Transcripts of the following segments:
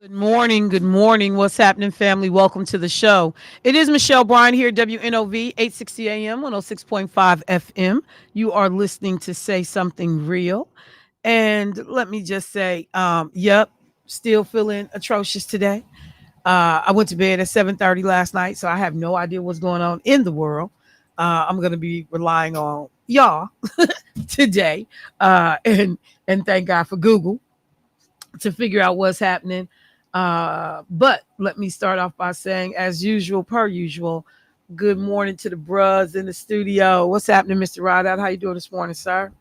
Good morning. Good morning. What's happening, family? Welcome to the show. It is Michelle Bryant here, WNOV 860 AM, 106.5 FM. You are listening to Say Something Real. And let me just say, yep, still feeling atrocious today. I went to bed at 7:30 last night, so I have no idea what's going on in the world. I'm going to be relying on y'all today, and thank God for Google to figure out what's happening. But let me start off by saying, as usual, per usual, good morning to the bros in the studio. What's happening, Mr. Rideout? How you doing this morning, sir?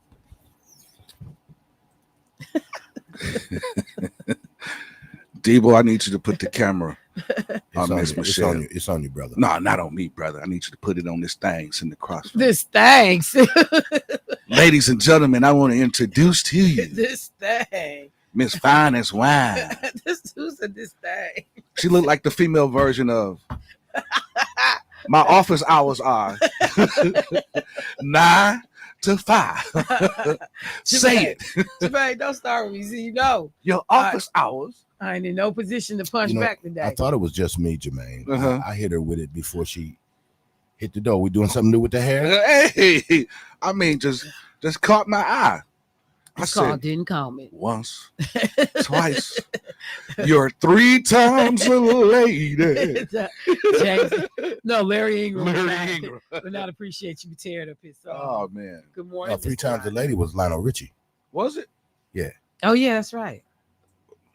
Debo, I need you to put the camera on on Miss you. Michelle. It's on you, brother. No, not on me, brother. I need you to put it on this thing. It's in the cross. This thanks. Ladies and gentlemen, I want to introduce to you This thing. Miss Fine as Wine. This who said this thing? She looked like the female version of my office hours are 9 to 5. Say it. Jermaine, don't start with me. See, you know, Your office hours. I ain't in no position to punch back today. I thought it was just me, Jermaine. Uh-huh. I hit her with it before she hit the door. We doing something new with the hair? Hey, I mean, just caught my eye. I Call didn't comment. Once, twice, you're 3 times a lady. James, no, Larry Ingram. Larry Ingram. Would not appreciate you tearing up his song. Oh man, Good morning. 3 Mr. times a Ryan. lady was Lionel Richie. was it? Oh yeah, that's right.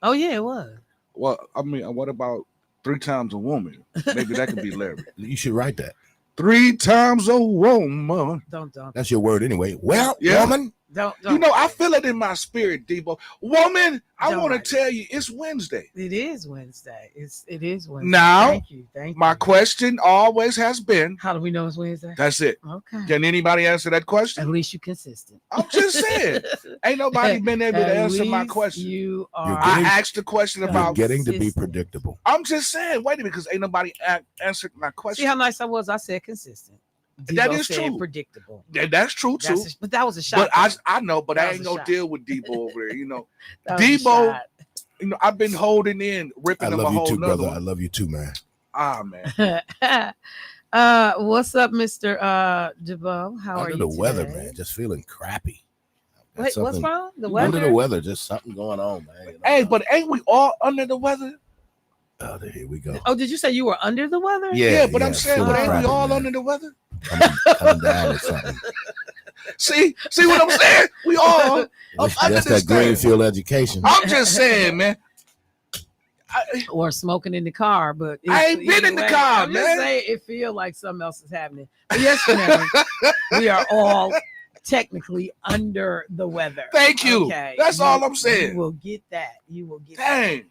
Oh yeah, it was. Well, I mean, what about 3 times a woman? Maybe that could be Larry. You should write that. 3 times a woman. Don't. That's your word anyway. Well, Yeah. woman. Don't. You know, I feel it in my spirit, Debo. Woman, I Don't want write to tell you, it's Wednesday. It is Wednesday. It is Wednesday. Now, Thank you. My you. question always has been, How do we know it's Wednesday? that's it. Okay. Can anybody answer that At question? least you're consistent. I'm just saying. Ain't nobody been able to At answer my least question. You are. You're I getting- asked the question You're about. Getting to be consistent. predictable. I'm just saying, wait a minute, because ain't nobody answered my question. See how nice I was? I said consistent. That Debo is said true. Predictable. That's true too. But that was a shot. But I know, but That I was ain't a gonna shot. deal with Debo over there. You know, That was a Debo, shot. I've been holding in, I ripping them a love you whole too, nother brother. I one. love you too, man. Ah man, What's up, Mr. Debo? How are Under you the weather, today? man. Just feeling crappy. Got Wait, what's something- wrong? The Under weather? the weather, just something going on, man. You know? hey, but ain't we all under the weather? Oh, here we go. Oh, did you say you were under the weather? Yeah, but I'm saying, feeling but ain't we crappy, all man. under the weather? Coming down or something. See what I'm saying? We all. That's, under that's this that thing. Greenfield education. I'm just saying, man. Or smoking in the car, but I ain't been either in the way, car, I'm just man. saying it feel like something else is happening. But yes, ma'am, we are all technically under the weather. Thank you. Okay. That's all I'm saying. You will get that. You will get Dang. that.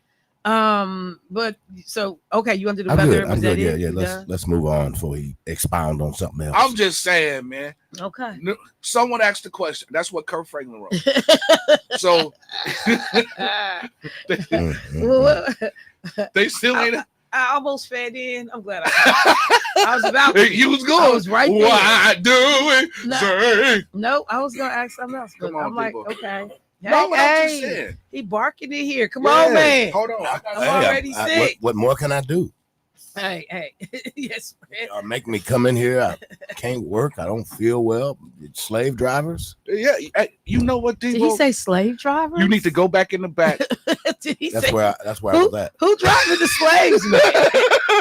But so okay, you under the I'm weather? good. Was I'm that good. Yeah, it? yeah. You done? Let's move on before we expound on something else. I'm just saying, man. Okay. Someone asked the question. That's what Kurt Franklin wrote. So Well, they still ain't. I almost fed in. I'm glad I was about to. You was going. I was right there. Why do it? No. Say? No, I was gonna ask something else, but Come on, I'm like, people. okay. No, but I'm just Hey, saying. he barking in here. Come Yeah. on, man. Hold on. I'm already sick. What more can I do? Hey. Yes, man. Make me come in here. I can't work. I don't feel well. Slave drivers. Yeah, you know what, Debo? Did he say slave driver? You need to go back in the back. Did he That's say where I was at. who driving the slaves, man?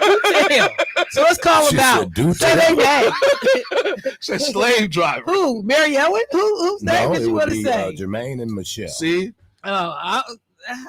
Who tell? So let's call She him out. said, "Do Say tell." their name. Said slave driver. Who? Mary Ellen? Whose name No, did it you would want to be say? Jermaine and Michelle. See, Oh, all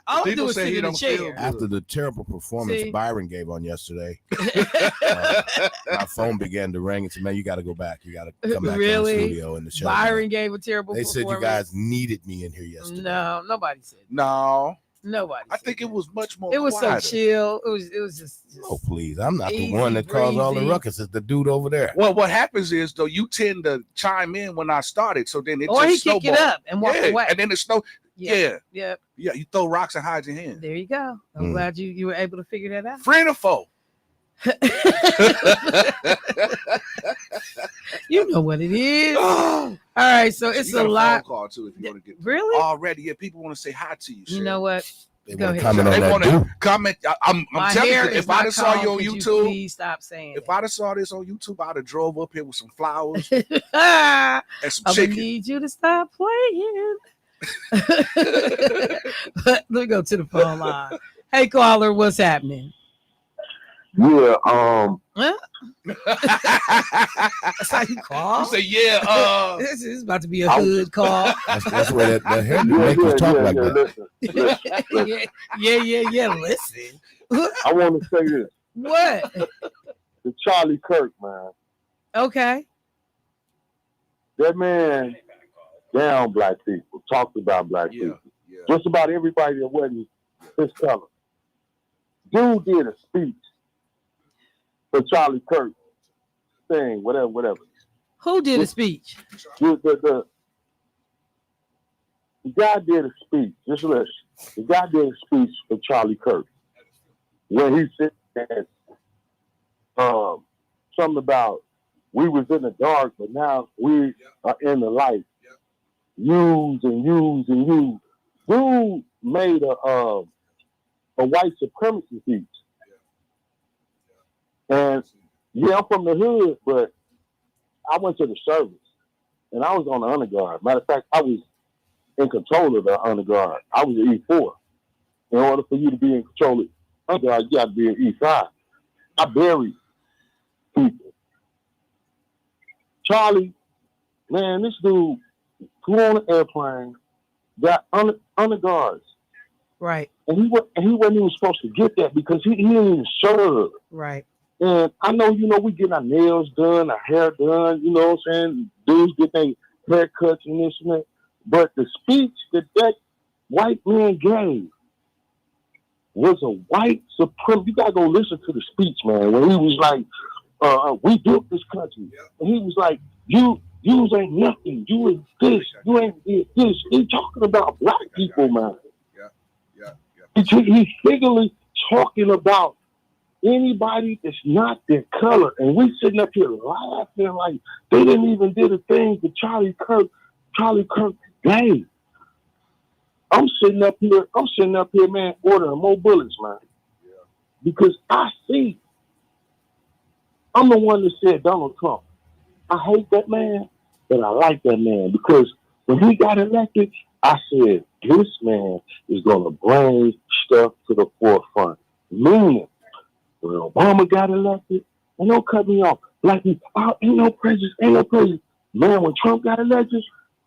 I People do is say sit he in the don't feel chair. good. After the terrible performance See? Byron gave on yesterday, my phone began to ring and said, "Man, you got to go back. You got to come back to Really? the studio in the show." Byron gave a terrible They said you performance. guys needed me in here yesterday. No, nobody said. no, Nobody. I said think it was much more. It was quieter. so chill. It was just Oh, please. I'm not the Easy one that caused all the breezy. ruckus. It's the dude over there. Well, what happens is though, you tend to chime in when I started, so then it or he just kick it snowballs. up and walk Yeah, away. and then it snow. Yeah, Yep. you throw rocks and hide your hand. There you go. I'm Mm. glad you were able to figure that out. Friend or foe? You know what it is. Oh, All right, so it's you got a lot. phone call too if you want to get Really? already. Yeah, people want to say hi to you. You Sherry. know what? They Go want to ahead. comment on They that want to dude. comment. I'm My telling hair you, is if I'd not have saw you calm. on Could YouTube, please stop saying if I'd have saw this on YouTube, I'd have drove up here with some flowers it. and some I'm gonna chicken. need you to stop playing. Let me go to the phone line. Hey, caller, what's happening? Yeah, Huh? That's how you call? You say, yeah, This is about to be a hood call. That's where that hair yeah, makers talk like that. Listen. Yeah. Listen. I want to say this. What? The Charlie Kirk, man. Okay. That man down black people, talked about black people. yeah. Just about everybody that wasn't his color. Dude did a speech for Charlie Kirk thing, whatever. Who did a speech? The guy did a speech. Just listen. The guy did a speech for Charlie Kirk when he said something about we was in the dark, but now we are in the light. Use and use and use. Dude made a white supremacy speech. And yeah, I'm from the hood, but I went to the service and I was on the underguard. Matter of fact, I was in control of the underguard. I was an E4. In order for you to be in control of the underguard, you got to be an E5. I buried people. Charlie, man, this dude flew on an airplane, got underguards. Right. And he wasn't even supposed to get that because he didn't even serve. Right. And I know, we get our nails done, our hair done, you know what I'm saying? Dudes get their haircuts and this and that. But the speech that white man gave was a white supremacy. You gotta go listen to the speech, man, when he was like, we built this country. And he was like, you ain't nothing. You ain't this. You ain't this. He's talking about black people, man. He's figuratively talking about anybody that's not their color. And we sitting up here laughing like they didn't even do the things that Charlie Kirk gave. I'm sitting up here, man, ordering more bullets, man. Because I see. I'm the one that said Donald Trump. I hate that man, but I like that man because when he got elected, I said, this man is going to bring stuff to the forefront. Meaning, when Obama got elected, and don't cut me off, like, ain't no prejudice. Man, when Trump got elected,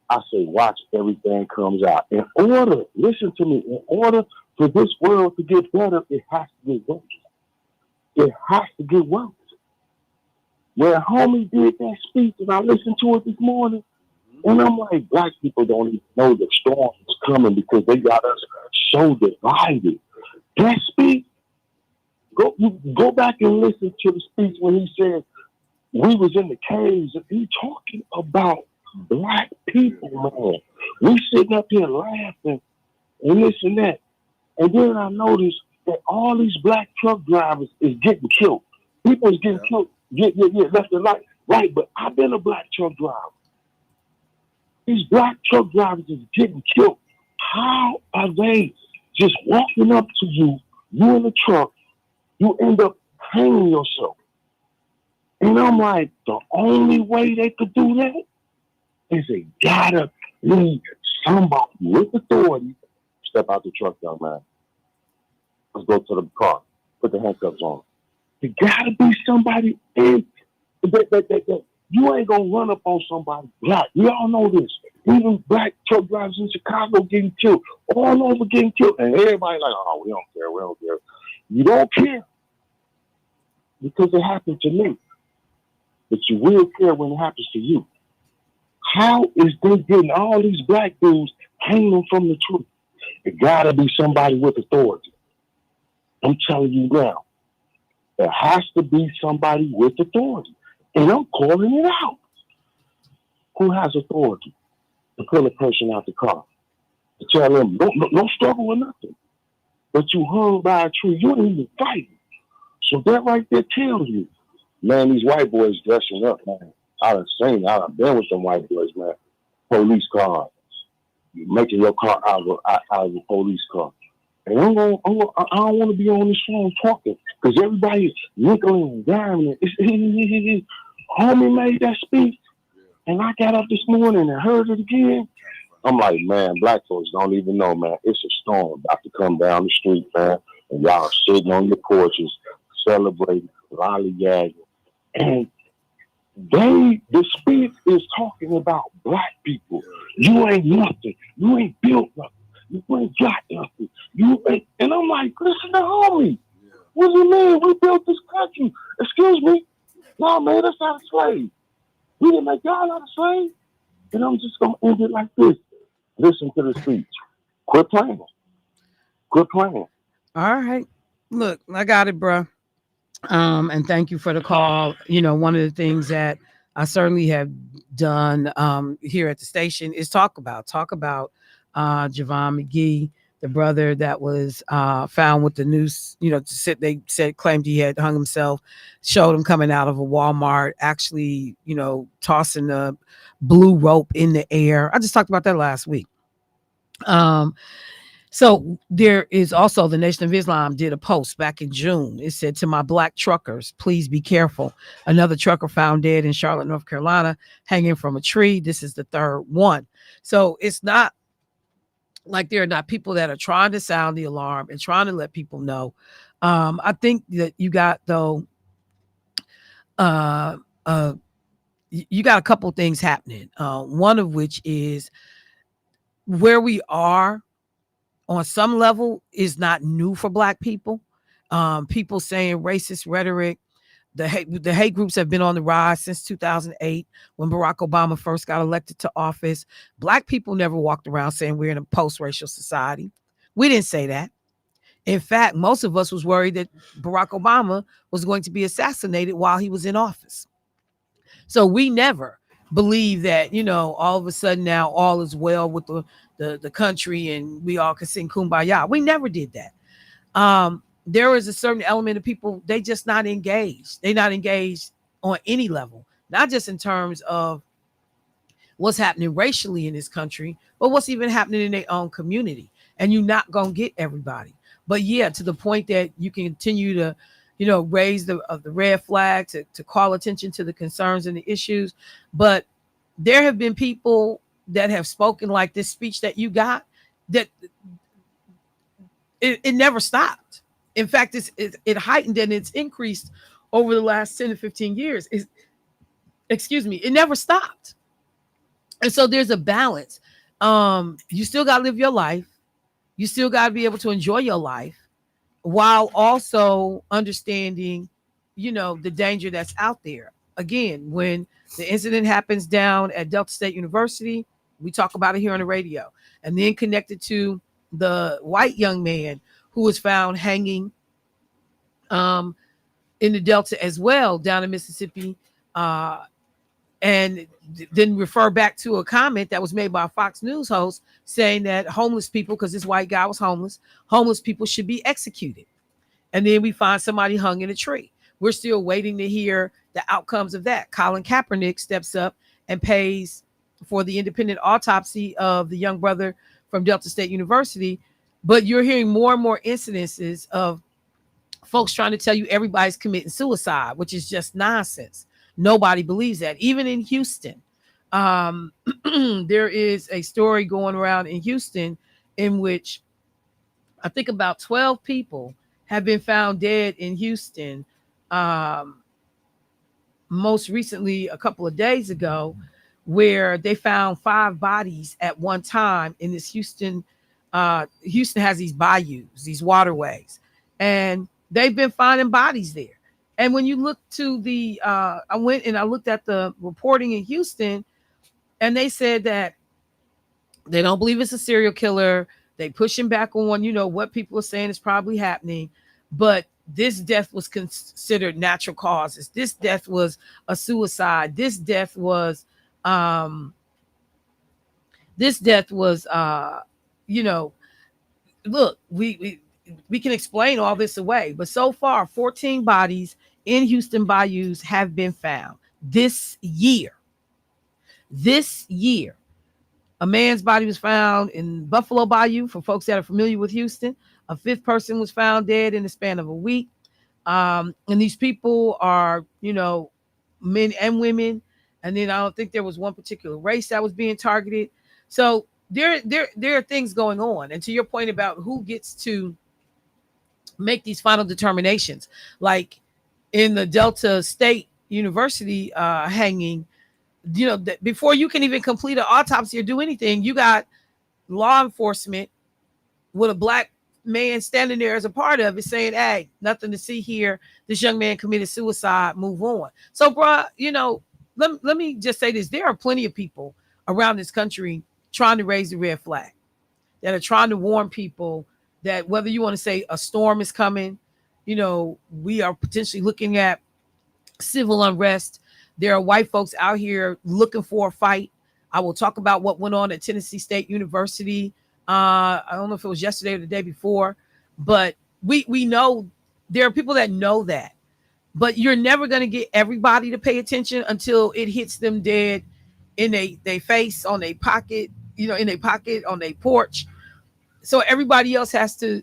I say, watch, everything comes out. Listen to me, in order for this world to get better, it has to get worse. It has to get worse. When homie did that speech, and I listened to it this morning, and I'm like, black people don't even know the storm is coming because they got us so divided. That speech, go back and listen to the speech when he said we was in the caves. He talking about black people, man. We sitting up here laughing and this and that. And then I noticed that all these black truck drivers is getting killed. People is getting killed. Yeah, left and right. But I've been a black truck driver. These black truck drivers is getting killed. How are they just walking up to you in the truck, you end up hanging yourself? And I'm like, the only way they could do that is they gotta need somebody with authority. Step out the truck, young man. Let's go to the car. Put the handcuffs on. There gotta be somebody in that. You ain't gonna run up on somebody black. We all know this. Even black truck drivers in Chicago getting killed, all over getting killed, and everybody like, oh, we don't care. You don't care because it happened to me, but you will care when it happens to you. How is they getting all these black dudes hanging from the tree? It gotta be somebody with authority. I'm telling you now, there has to be somebody with authority. And I'm calling it out. Who has authority to pull a person out the car? To tell them, don't struggle with nothing. But you hung by a tree, you ain't even fighting. So that right there tells you, man, these white boys dressing up, man. I've been with some white boys, man. Police cars. You're making your car out of a police car. And I don't want to be on this phone talking because everybody's nickel and diming it. Homie made that speech, and I got up this morning and heard it again. I'm like, man, black folks don't even know, man. It's a storm about to come down the street, man. And y'all sitting on your porches, celebrating, lollygagging. And the speech is talking about black people. You ain't nothing. You ain't built nothing. You ain't got nothing. You ain't. And I'm like, listen to homie. What do you mean? We built this country. Excuse me. Y'all made us out of slaves. We didn't make y'all out of slaves. And I'm just going to end it like this. Listen to the speech. Quit playing. Quit playing. All right. Look, I got it, bro. And thank you for the call. You know, one of the things that I certainly have done here at the station is talk about Javon McGee, the brother that was found with the noose, you know, they said claimed he had hung himself, showed him coming out of a Walmart, actually, you know, tossing the blue rope in the air. I just talked about that last week. So there is also the Nation of Islam did a post back in June. It said, to my black truckers, please be careful. Another trucker found dead in Charlotte, North Carolina, hanging from a tree. This is the third one. So it's not like there are not people that are trying to sound the alarm and trying to let people know. I think that you got, though, you got a couple things happening. One of which is where we are on some level is not new for black people. People saying racist rhetoric. The hate groups have been on the rise since 2008 when Barack Obama first got elected to office. Black people never walked around saying we're in a post-racial society. We didn't say that. In fact, most of us was worried that Barack Obama was going to be assassinated while he was in office. So we never believe that, you know, all of a sudden now all is well with the country and we all can sing kumbaya. We never did that. There is a certain element of people, they just not engaged. They're not engaged on any level, not just in terms of what's happening racially in this country, but what's even happening in their own community. And you're not going to get everybody. But yeah, to the point that you can continue to, you know, raise the red flag, to call attention to the concerns and the issues. But there have been people that have spoken like this speech that you got, that it never stopped. In fact, it heightened and it's increased over the last 10 to 15 years. It never stopped. And so there's a balance. You still got to live your life. You still got to be able to enjoy your life while also understanding, you know, the danger that's out there. Again, when the incident happens down at Delta State University, we talk about it here on the radio, and then connected to the white young man who was found hanging in the Delta as well, down in Mississippi, and then refer back to a comment that was made by a Fox News host saying that homeless people, because this white guy was homeless people should be executed. And then we find somebody hung in a tree. We're still waiting to hear the outcomes of that. Colin Kaepernick steps up and pays for the independent autopsy of the young brother from Delta State University. But you're hearing more and more incidences of folks trying to tell you everybody's committing suicide, which is just nonsense. Nobody believes that. Even in Houston, there is a story going around in Houston in which I think about 12 people have been found dead in Houston. Most recently, a couple of days ago, where they found 5 bodies at one time in this Houston. Houston has these bayous, these waterways, and they've been finding bodies there. And when you look to I went and I looked at the reporting in Houston, and they said that they don't believe it's a serial killer. They pushing back on, you know, what people are saying is probably happening. But this death was considered natural causes. This death was a suicide. This death was, you know, look, we can explain all this away, but so far 14 bodies in Houston bayous have been found this year. A man's body was found in Buffalo Bayou, for folks that are familiar with Houston. A fifth person was found dead in the span of a week. And these people are, men and women. And then I don't think there was one particular race that was being targeted. So there are things going on. And to your point about who gets to make these final determinations, like in the Delta State University hanging, before you can even complete an autopsy or do anything, you got law enforcement with a black man standing there as a part of it saying, hey, nothing to see here. This young man committed suicide. Move on. So, bruh, let me just say this. There are plenty of people around this country trying to raise the red flag, that are trying to warn people that whether you want to say a storm is coming, we are potentially looking at civil unrest. There are white folks out here looking for a fight. I will talk about what went on at Tennessee State University. I don't know if it was yesterday or the day before, but we know there are people that know that. But you're never going to get everybody to pay attention until it hits them dead in they face, on their pocket, in their pocket, on their porch. So everybody else has to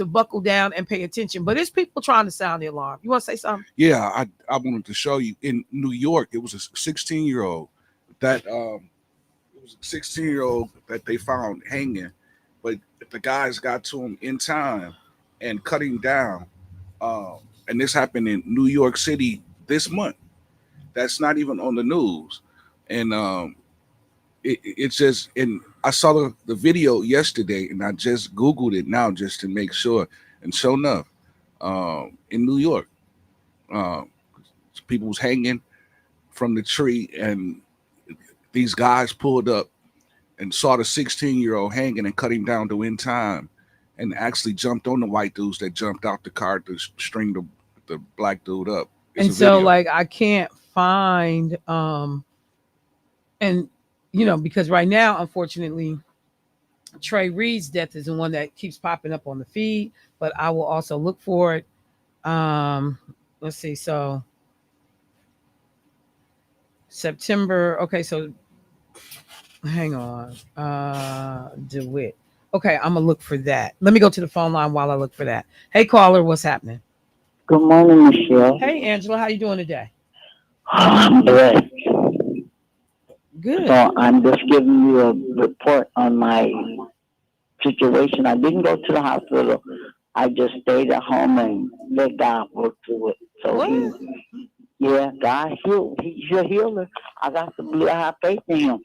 buckle down and pay attention. But it's people trying to sound the alarm. You want to say something? Yeah, I wanted to show you in New York. It was a 16-year-old that it was a 16-year-old that they found hanging, but the guys got to him in time and cut him down. And this happened in New York City this month. That's not even on the news. And it's just, and I saw the video yesterday, and I just Googled it now just to make sure. And sure enough, in New York, people was hanging from the tree, and these guys pulled up and saw the 16-year-old hanging and cut him down to in time, and actually jumped on the white dudes that jumped out the car to string the black dude up. And so video. Like I can't find and because right now, unfortunately, Trey Reed's death is the one that keeps popping up on the feed, but I will also look for it. Let's see. So September. Okay. So hang on. DeWitt. Okay. I'm going to look for that. Let me go to the phone line while I look for that. Hey, caller, what's happening? Good morning, Michelle. Hey, Angela. How you doing today? I'm blessed. Good. So I'm just giving you a report on my situation. I didn't go to the hospital. I just stayed at home and let God work through it. So God healed. He's your healer. I got to believe. I have faith in Him.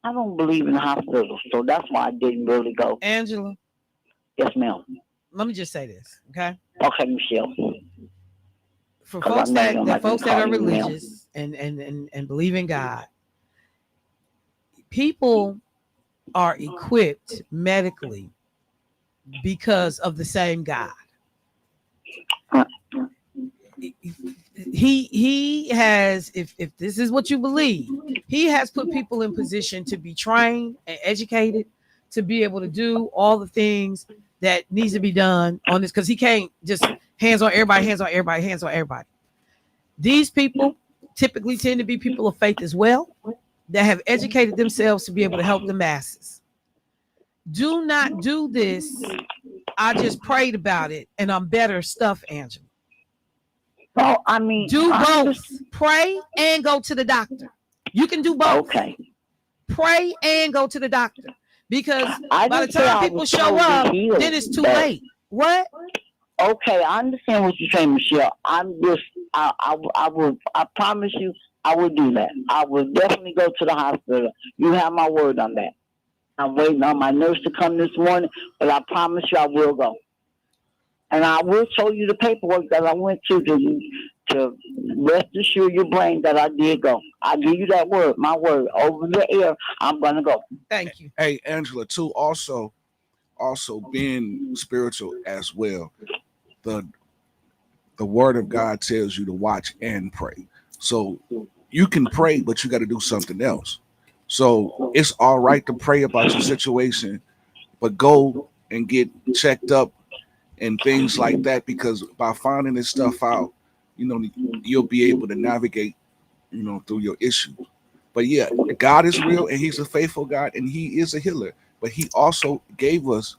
I don't believe in the hospital, so that's why I didn't really go. Angela. Yes, ma'am. Let me just say this, okay? Okay, Michelle. For folks that are religious and believe in God, people are equipped medically because of the same God. He has, if this is what you believe, He has put people in position to be trained and educated to be able to do all the things that needs to be done on this, because He can't just hands on everybody. These people typically tend to be people of faith as well, that have educated themselves to be able to help the masses. Do not do this. I just prayed about it and I'm better stuff, Angela. Well, I mean, do both. Pray and go to the doctor. You can do both. Okay. Pray and go to the doctor, because by the time people show up, then it's too late. What? Okay, I understand what you're saying, Michelle. I'm just, I promise you, I will do that. I will definitely go to the hospital. You have my word on that. I'm waiting on my nurse to come this morning, but I promise you I will go. And I will show you the paperwork that I went to rest assure your brain that I did go. I give you that word, my word, over the air. I'm going to go. Thank you. Hey, Angela, too, also being spiritual as well. The word of God tells you to watch and pray. So you can pray, but you got to do something else. So it's all right to pray about your situation, but go and get checked up and things like that, because by finding this stuff out, you'll be able to navigate, through your issues. But yeah, God is real and He's a faithful God and He is a healer. But He also gave us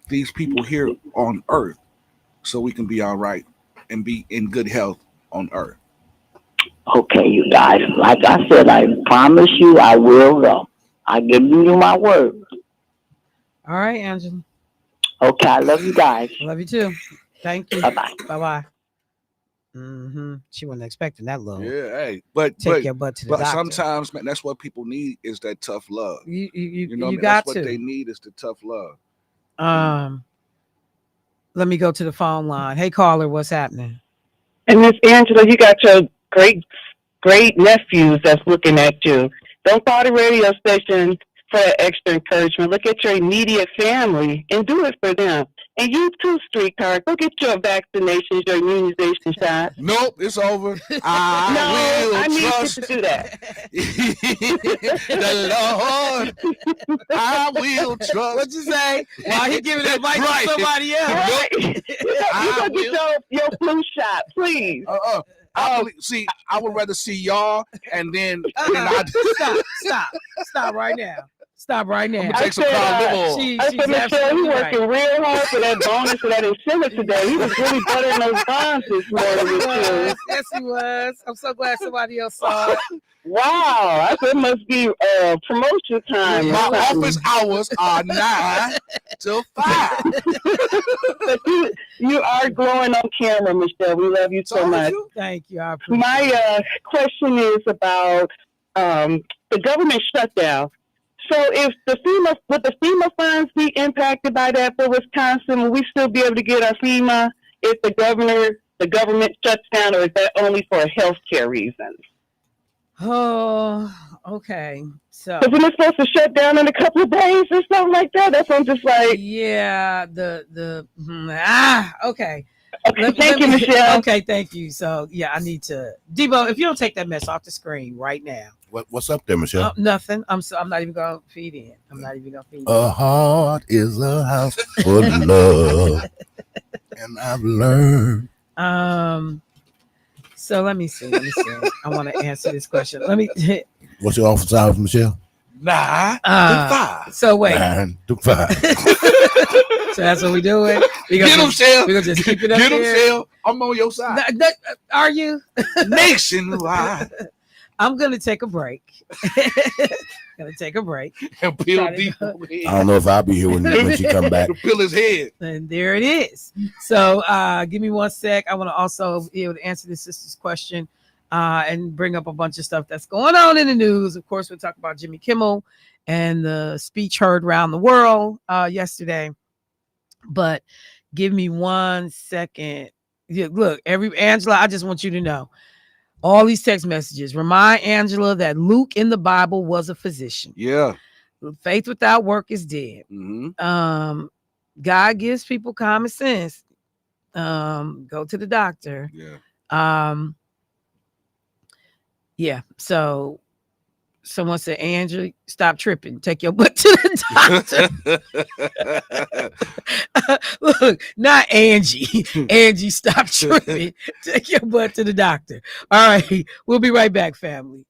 these people here on earth so we can be all right and be in good health on earth. Okay, you guys. Like I said, I promise you I will go. I give you my word. All right, Angela. Okay, I love you guys. Love you too. Thank you. Bye bye. Bye bye. She wasn't expecting that low. Yeah, hey, but Take your butt to the but doctor. sometimes, man, that's what people need is that tough love. You What I mean? got That's to. what they need is the tough love. Let me go to the phone line. Hey, caller, what's happening? And Miss Angela, you got your great nephews that's looking at you. Don't call the radio station for extra encouragement. Look at your immediate family and do it for them. And you too, streetcar. Go get your vaccinations, your immunization shot. Nope, it's over. No, I will I need you trust to do that. the Lord. I will trust. What'd you say? While he giving advice Right. to somebody else. Right. I You go get your flu shot, please. I would rather see y'all and then Stop right now. Stop right now. I'm gonna take some Tylenol. I said, Michelle, he absolutely working real hard for that bonus for that incentive today. He was really buttering those bonds this morning with you. Yes, he was. I'm so glad somebody else saw it. Wow, I said it must be promotion time. My office hours are 9 till 5. But you are glowing on camera, Michelle. We love you so much. Thank you. I appreciate My question is about the government shutdown. So if would the FEMA funds be impacted by that for Wisconsin? Will we still be able to get our FEMA if the government shuts down, or is that only for healthcare reasons? Oh, okay. So Because we're supposed to shut down in a couple of days or something like that. That's what I'm just like. yeah, okay. Thank you, Michelle. Okay, thank you. So yeah, I need to Debo. If you don't take that mess off the screen right now. What's up there, Michelle? Nothing. I'm not even gonna feed in. A heart is a house for love, and I've learned. So let me see. I want to answer this question. What's your office hours, Michelle? 9 to 5. So wait. 9 to 5. So that's what we doing. Get him, Shell. We're gonna just keep it up Get him, there. Shell. I'm on your side. Are you? Nationwide. I'm gonna take a break. And peel deep. I don't know if I'll be here when she come back. Peel his head. And there it is. So give me 1 sec. I want to also be able to answer the sister's question and bring up a bunch of stuff that's going on in the news. Of course, we'll talk about Jimmy Kimmel and the speech heard around the world yesterday. But give me 1 second. Yeah, look, Angela, I just want you to know. All these text messages remind Angela that Luke in the Bible was a physician. Yeah. Faith without work is dead. Mm-hmm. God gives people common sense. Go to the doctor. Yeah. Yeah. So someone said, Angela, stop tripping. Take your butt to the doctor. Look, not Angie. Angie, stop tripping. Take your butt to the doctor. All right. We'll be right back, family.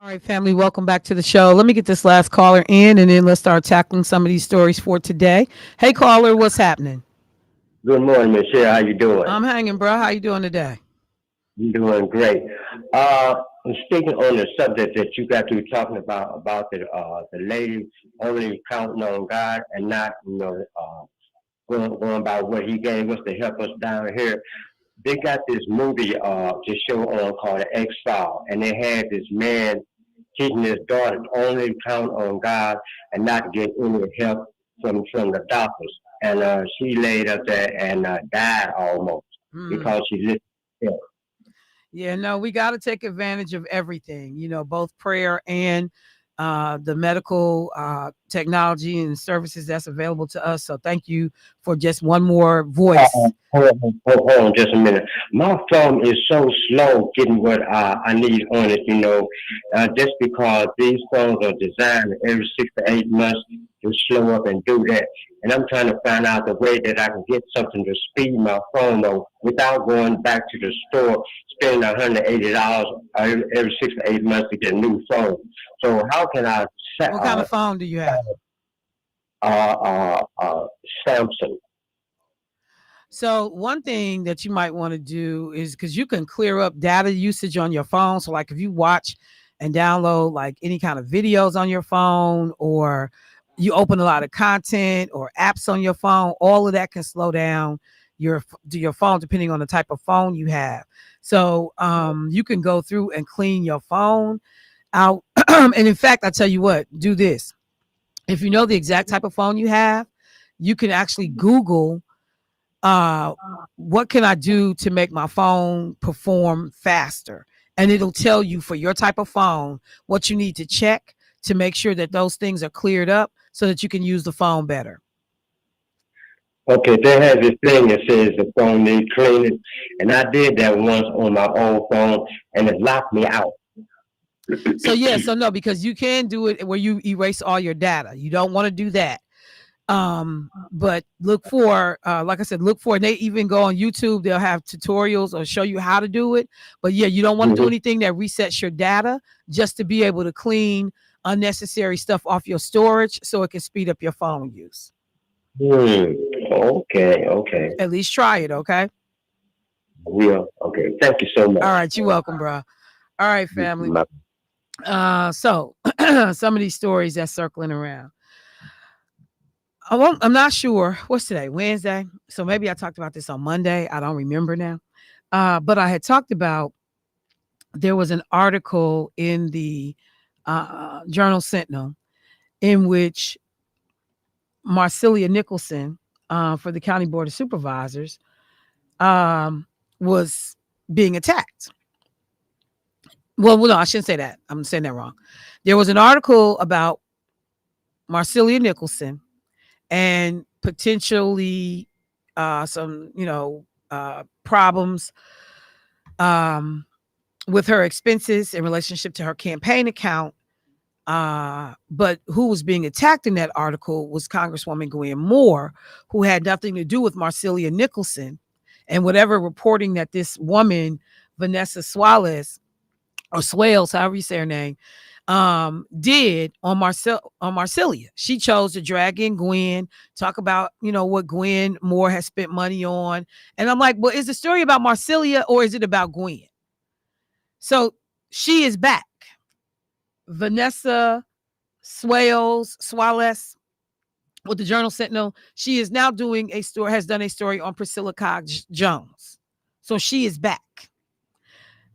All right, family, welcome back to the show. Let me get this last caller in, and then let's start tackling some of these stories for today. Hey, caller, what's happening? Good morning, Michelle. How you doing? I'm hanging, bro. How you doing today? I'm doing great. I'm speaking on the subject that you got to be talking about the lady only counting on God and not, going by what He gave us to help us down here. They got this movie to show on called The X-File, and they had this man teaching his daughter to only count on God and not get any help from the doctors. And she laid up there and died almost because she listened to him. Yeah, no, we got to take advantage of everything, both prayer and the medical technology and services that's available to us. So thank you for just one more voice. Hold on just a minute. My phone is so slow getting what I need on it, just because these phones are designed every 6 to 8 months to slow up and do that. And I'm trying to find out the way that I can get something to speed my phone up without going back to the store, spending $180 every 6 to 8 months to get a new phone. So how can I? What kind of phone do you have? Samsung. So one thing that you might want to do is, because you can clear up data usage on your phone. So like if you watch and download like any kind of videos on your phone, or you open a lot of content or apps on your phone, all of that can slow down your phone depending on the type of phone you have. So you can go through and clean your phone out. And in fact, I tell you what, do this. If you know the exact type of phone you have, you can actually Google what can I do to make my phone perform faster? And it'll tell you for your type of phone what you need to check to make sure that those things are cleared up so that you can use the phone better. Okay, they have this thing that says the phone needs cleaning, and I did that once on my old phone, and it locked me out. So no, because you can do it where you erase all your data. You don't want to do that. But look for, like I said, and they even go on YouTube. They'll have tutorials or show you how to do it. But yeah, you don't want to do anything that resets your data, just to be able to clean unnecessary stuff off your storage so it can speed up your phone use. Okay. At least try it, okay? Yeah. Okay. Thank you so much. All right, you're welcome, bro. All right, family. So some of these stories that's circling around. I'm not sure. What's today? Wednesday. So maybe I talked about this on Monday. I don't remember now. But I had talked about, there was an article in the Journal Sentinel in which Marcelia Nicholson for the County Board of Supervisors was being attacked. Well, no, I shouldn't say that. I'm saying that wrong. There was an article about Marcelia Nicholson and potentially some, problems with her expenses in relationship to her campaign account. But who was being attacked in that article was Congresswoman Gwen Moore, who had nothing to do with Marcelia Nicholson, and whatever reporting that this woman, Vanessa Swales, however you say her name, did on Marcelia. She chose to drag in Gwen, talk about, what Gwen Moore has spent money on. And I'm like, well, is the story about Marcelia or is it about Gwen? So she is back. Vanessa Swales with the Journal Sentinel. She is now has done a story on Priscilla Cox Jones. So she is back.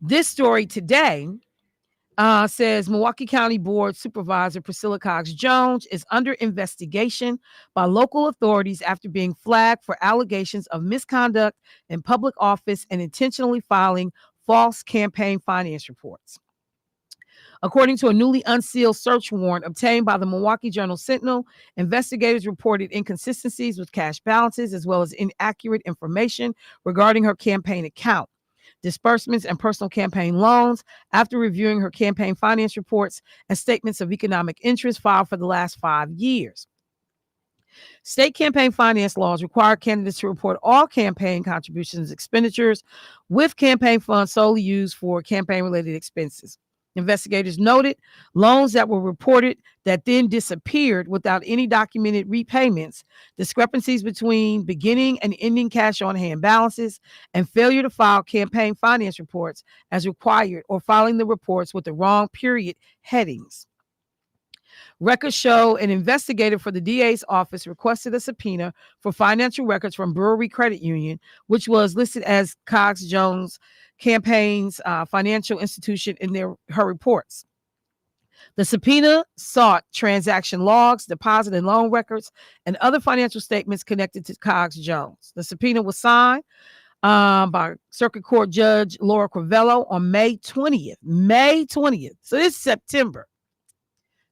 This story today says Milwaukee County Board Supervisor Priscilla Cox Jones is under investigation by local authorities after being flagged for allegations of misconduct in public office and intentionally filing false campaign finance reports. According to a newly unsealed search warrant obtained by the Milwaukee Journal Sentinel, investigators reported inconsistencies with cash balances as well as inaccurate information regarding her campaign account, disbursements, and personal campaign loans after reviewing her campaign finance reports and statements of economic interest filed for the last 5 years. State campaign finance laws require candidates to report all campaign contributions and expenditures with campaign funds solely used for campaign-related expenses. Investigators noted loans that were reported that then disappeared without any documented repayments, discrepancies between beginning and ending cash on hand balances, and failure to file campaign finance reports as required or filing the reports with the wrong period headings. Records show an investigator for the DA's office requested a subpoena for financial records from Brewery Credit Union, which was listed as Cox Jones campaign's financial institution in her reports. The subpoena sought transaction logs, deposit and loan records, and other financial statements connected to Cox Jones. The subpoena was signed by Circuit Court Judge Laura Crivello on May 20th. May 20th. So this is September.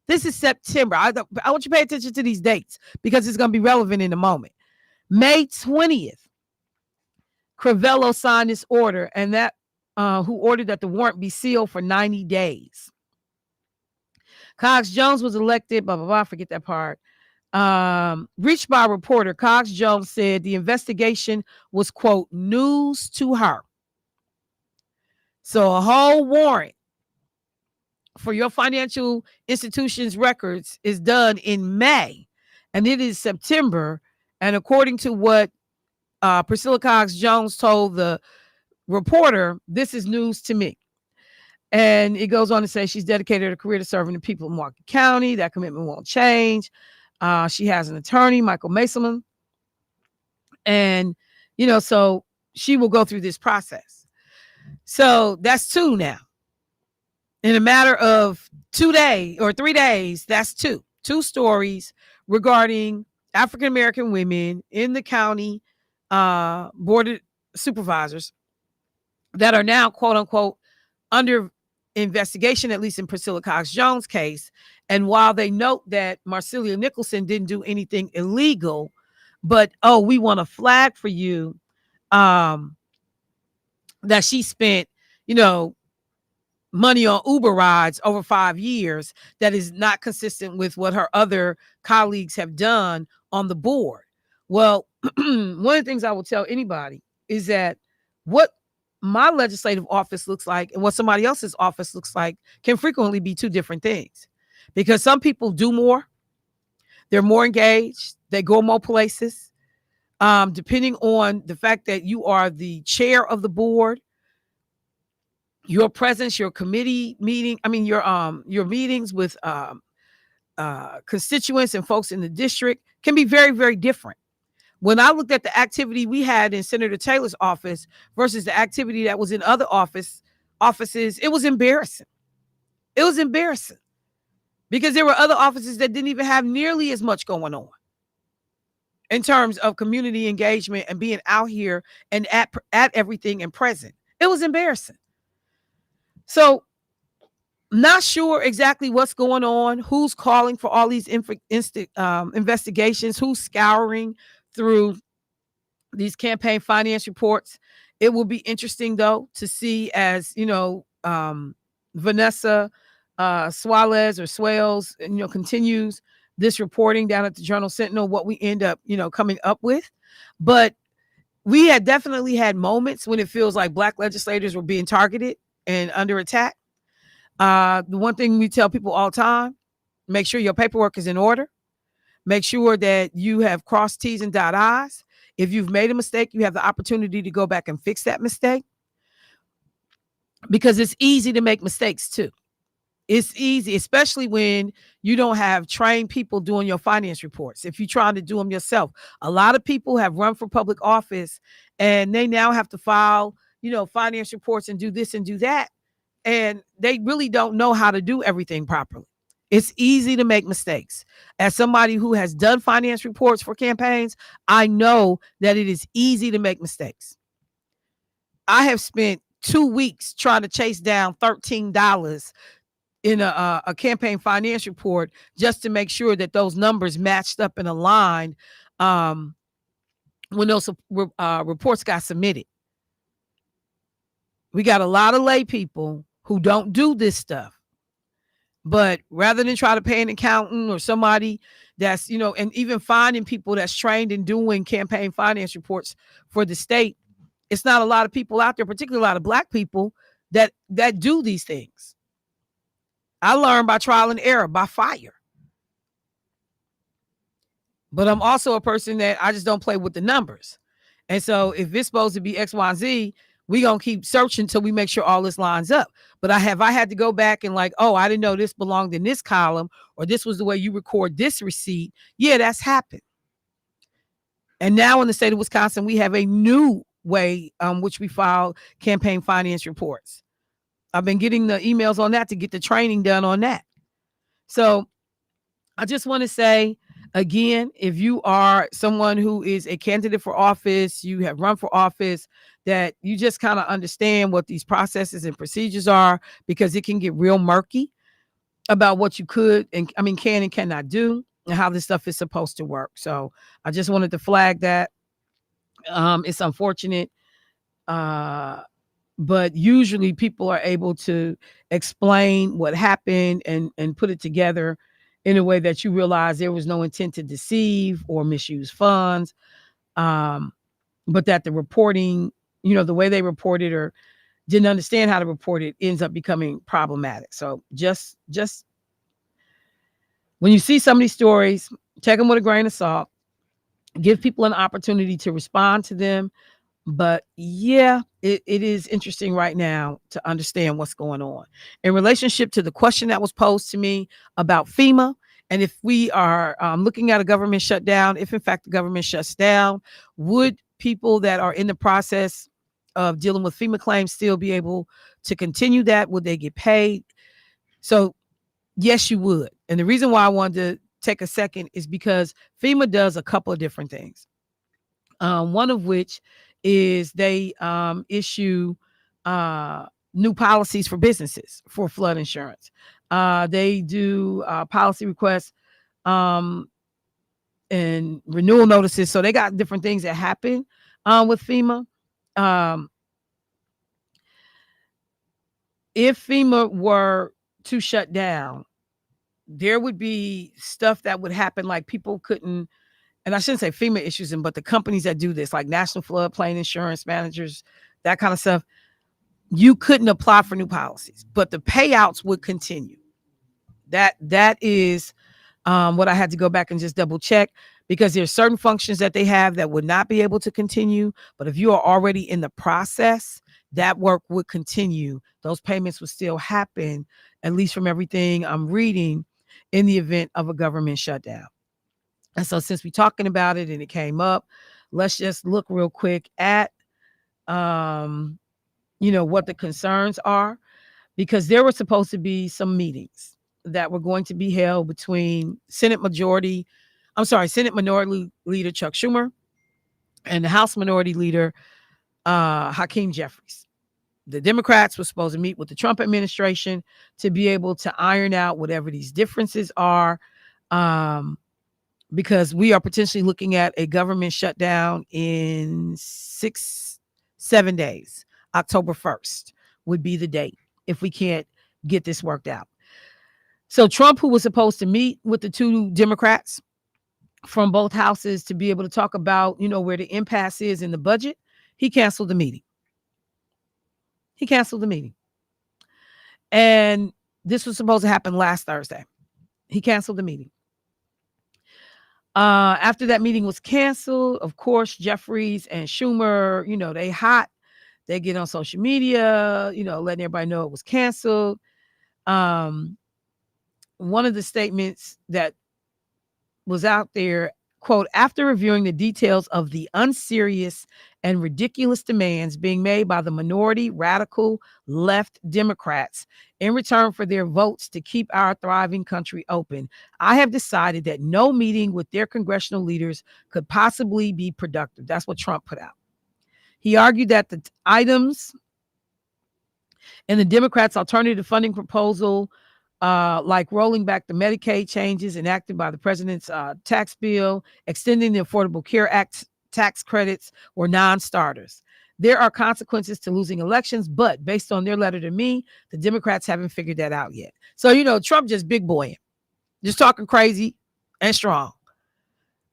This is September. I want you to pay attention to these dates because it's going to be relevant in a moment. May 20th, Crivello signed this order, and that who ordered that the warrant be sealed for 90 days. Cox Jones was elected, blah, blah, blah, forget that part. Reached by a reporter, Cox Jones said the investigation was, quote, news to her. So a whole warrant for your financial institution's records is done in May, and it is September. And according to what Priscilla Cox Jones told the reporter, this is news to me. And it goes on to say she's dedicated her career to serving the people of Milwaukee County. That commitment won't change. She has an attorney, Michael Maselman. And, so she will go through this process. So that's two now. In a matter of 2 days or 3 days, that's two stories regarding African-American women in the county board of supervisors that are now, quote unquote, under investigation, at least in Priscilla Cox Jones' case. And while they note that Marcelia Nicholson didn't do anything illegal, but, we want to flag for you that she spent, money on Uber rides over 5 years that is not consistent with what her other colleagues have done on the board. Well, one of the things I will tell anybody is that what my legislative office looks like and what somebody else's office looks like can frequently be two different things, because some people do more. They're more engaged. They go more places. Depending on the fact that you are the chair of the board, your presence, your committee meeting, your meetings with constituents and folks in the district can be very, very different. When I looked at the activity we had in Senator Taylor's office versus the activity that was in other offices, it was embarrassing. It was embarrassing because there were other offices that didn't even have nearly as much going on in terms of community engagement and being out here and at everything and present. It was embarrassing. So not sure exactly what's going on, who's calling for all these investigations, who's scouring through these campaign finance reports. It will be interesting, though, to see as, Vanessa Suarez or Swales, continues this reporting down at the Journal Sentinel, what we end up, coming up with. But we had definitely had moments when it feels like Black legislators were being targeted and under attack. The one thing we tell people all the time, make sure your paperwork is in order. Make sure that you have crossed T's and dot I's. If you've made a mistake, you have the opportunity to go back and fix that mistake, because it's easy to make mistakes too. It's easy, especially when you don't have trained people doing your finance reports. If you're trying to do them yourself, a lot of people have run for public office and they now have to file, finance reports and do this and do that. And they really don't know how to do everything properly. It's easy to make mistakes. As somebody who has done finance reports for campaigns, I know that it is easy to make mistakes. I have spent 2 weeks trying to chase down $13 in a campaign finance report just to make sure that those numbers matched up and aligned when those reports got submitted. We got a lot of lay people who don't do this stuff. But rather than try to pay an accountant or somebody that's, and even finding people that's trained in doing campaign finance reports for the state, it's not a lot of people out there, particularly a lot of Black people that do these things. I learned by trial and error, by fire. But I'm also a person that I just don't play with the numbers. And so if it's supposed to be X, Y, and Z, we gonna keep searching until we make sure all this lines up. But I had to go back and like, oh, I didn't know this belonged in this column, or this was the way you record this receipt. Yeah, that's happened. And now in the state of Wisconsin, we have a new way which we file campaign finance reports. I've been getting the emails on that to get the training done on that. So I just want to say, again, if you are someone who is a candidate for office, you have run for office, that you just kind of understand what these processes and procedures are, because it can get real murky about what you could and can and cannot do, and how this stuff is supposed to work. So I just wanted to flag that. It's unfortunate. But usually people are able to explain what happened and put it together in a way that you realize there was no intent to deceive or misuse funds. But that the reporting, the way they reported or didn't understand how to report it ends up becoming problematic. So just when you see some of these stories, take them with a grain of salt, give people an opportunity to respond to them. But yeah, it is interesting right now to understand what's going on in relationship to the question that was posed to me about FEMA. And if we are looking at a government shutdown, if in fact the government shuts down, would people that are in the process of dealing with FEMA claims still be able to continue that? Would they get paid? So yes, you would. And the reason why I wanted to take a second is because FEMA does a couple of different things. One of which is they issue new policies for businesses for flood insurance. They do policy requests and renewal notices. So they got different things that happen with FEMA. If FEMA were to shut down, there would be stuff that would happen, like people couldn't, and I shouldn't say FEMA issues them, but the companies that do this, like National Floodplain Insurance Managers, that kind of stuff, you couldn't apply for new policies, but the payouts would continue. That is what I had to go back and just double check, because there's certain functions that they have that would not be able to continue. But if you are already in the process, that work would continue. Those payments would still happen, at least from everything I'm reading, in the event of a government shutdown. And so since we're talking about it and it came up, let's just look real quick at, what the concerns are, because there were supposed to be some meetings that were going to be held between Senate Minority Leader Chuck Schumer and the House Minority Leader Hakeem Jeffries. The Democrats were supposed to meet with the Trump administration to be able to iron out whatever these differences are. Because we are potentially looking at a government shutdown in 6-7 days. October 1st would be the date if we can't get this worked out. So Trump, who was supposed to meet with the two Democrats from both houses to be able to talk about, where the impasse is in the budget, he canceled the meeting. And this was supposed to happen last Thursday. He canceled the meeting. After that meeting was canceled, of course, Jeffries and Schumer, they hot. They get on social media, letting everybody know it was canceled. One of the statements that was out there, quote, after reviewing the details of the unserious and ridiculous demands being made by the minority radical left Democrats in return for their votes to keep our thriving country open, I have decided that no meeting with their congressional leaders could possibly be productive. That's what Trump put out. He argued that the items in the Democrats' alternative funding proposal, like rolling back the Medicaid changes enacted by the president's tax bill, extending the Affordable Care Act tax credits, were non-starters. There are consequences to losing elections, but based on their letter to me, the Democrats haven't figured that out yet. So, Trump just big boying, just talking crazy and strong.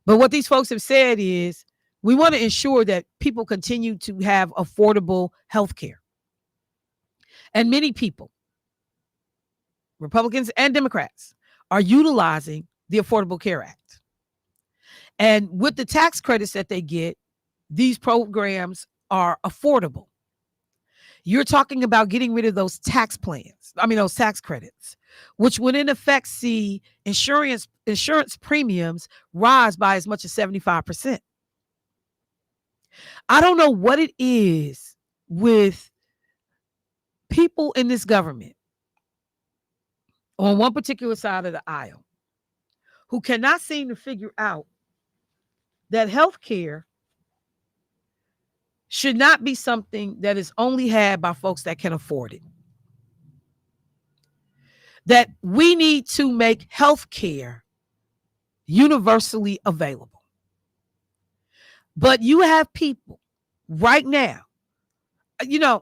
But what these folks have said is, we want to ensure that people continue to have affordable health care. And many people Republicans and Democrats, are utilizing the Affordable Care Act. And with the tax credits that they get, these programs are affordable. You're talking about getting rid of those tax credits, which would in effect see insurance premiums rise by as much as 75%. I don't know what it is with people in this government on one particular side of the aisle who cannot seem to figure out that healthcare should not be something that is only had by folks that can afford it. That we need to make healthcare universally available. But you have people right now, I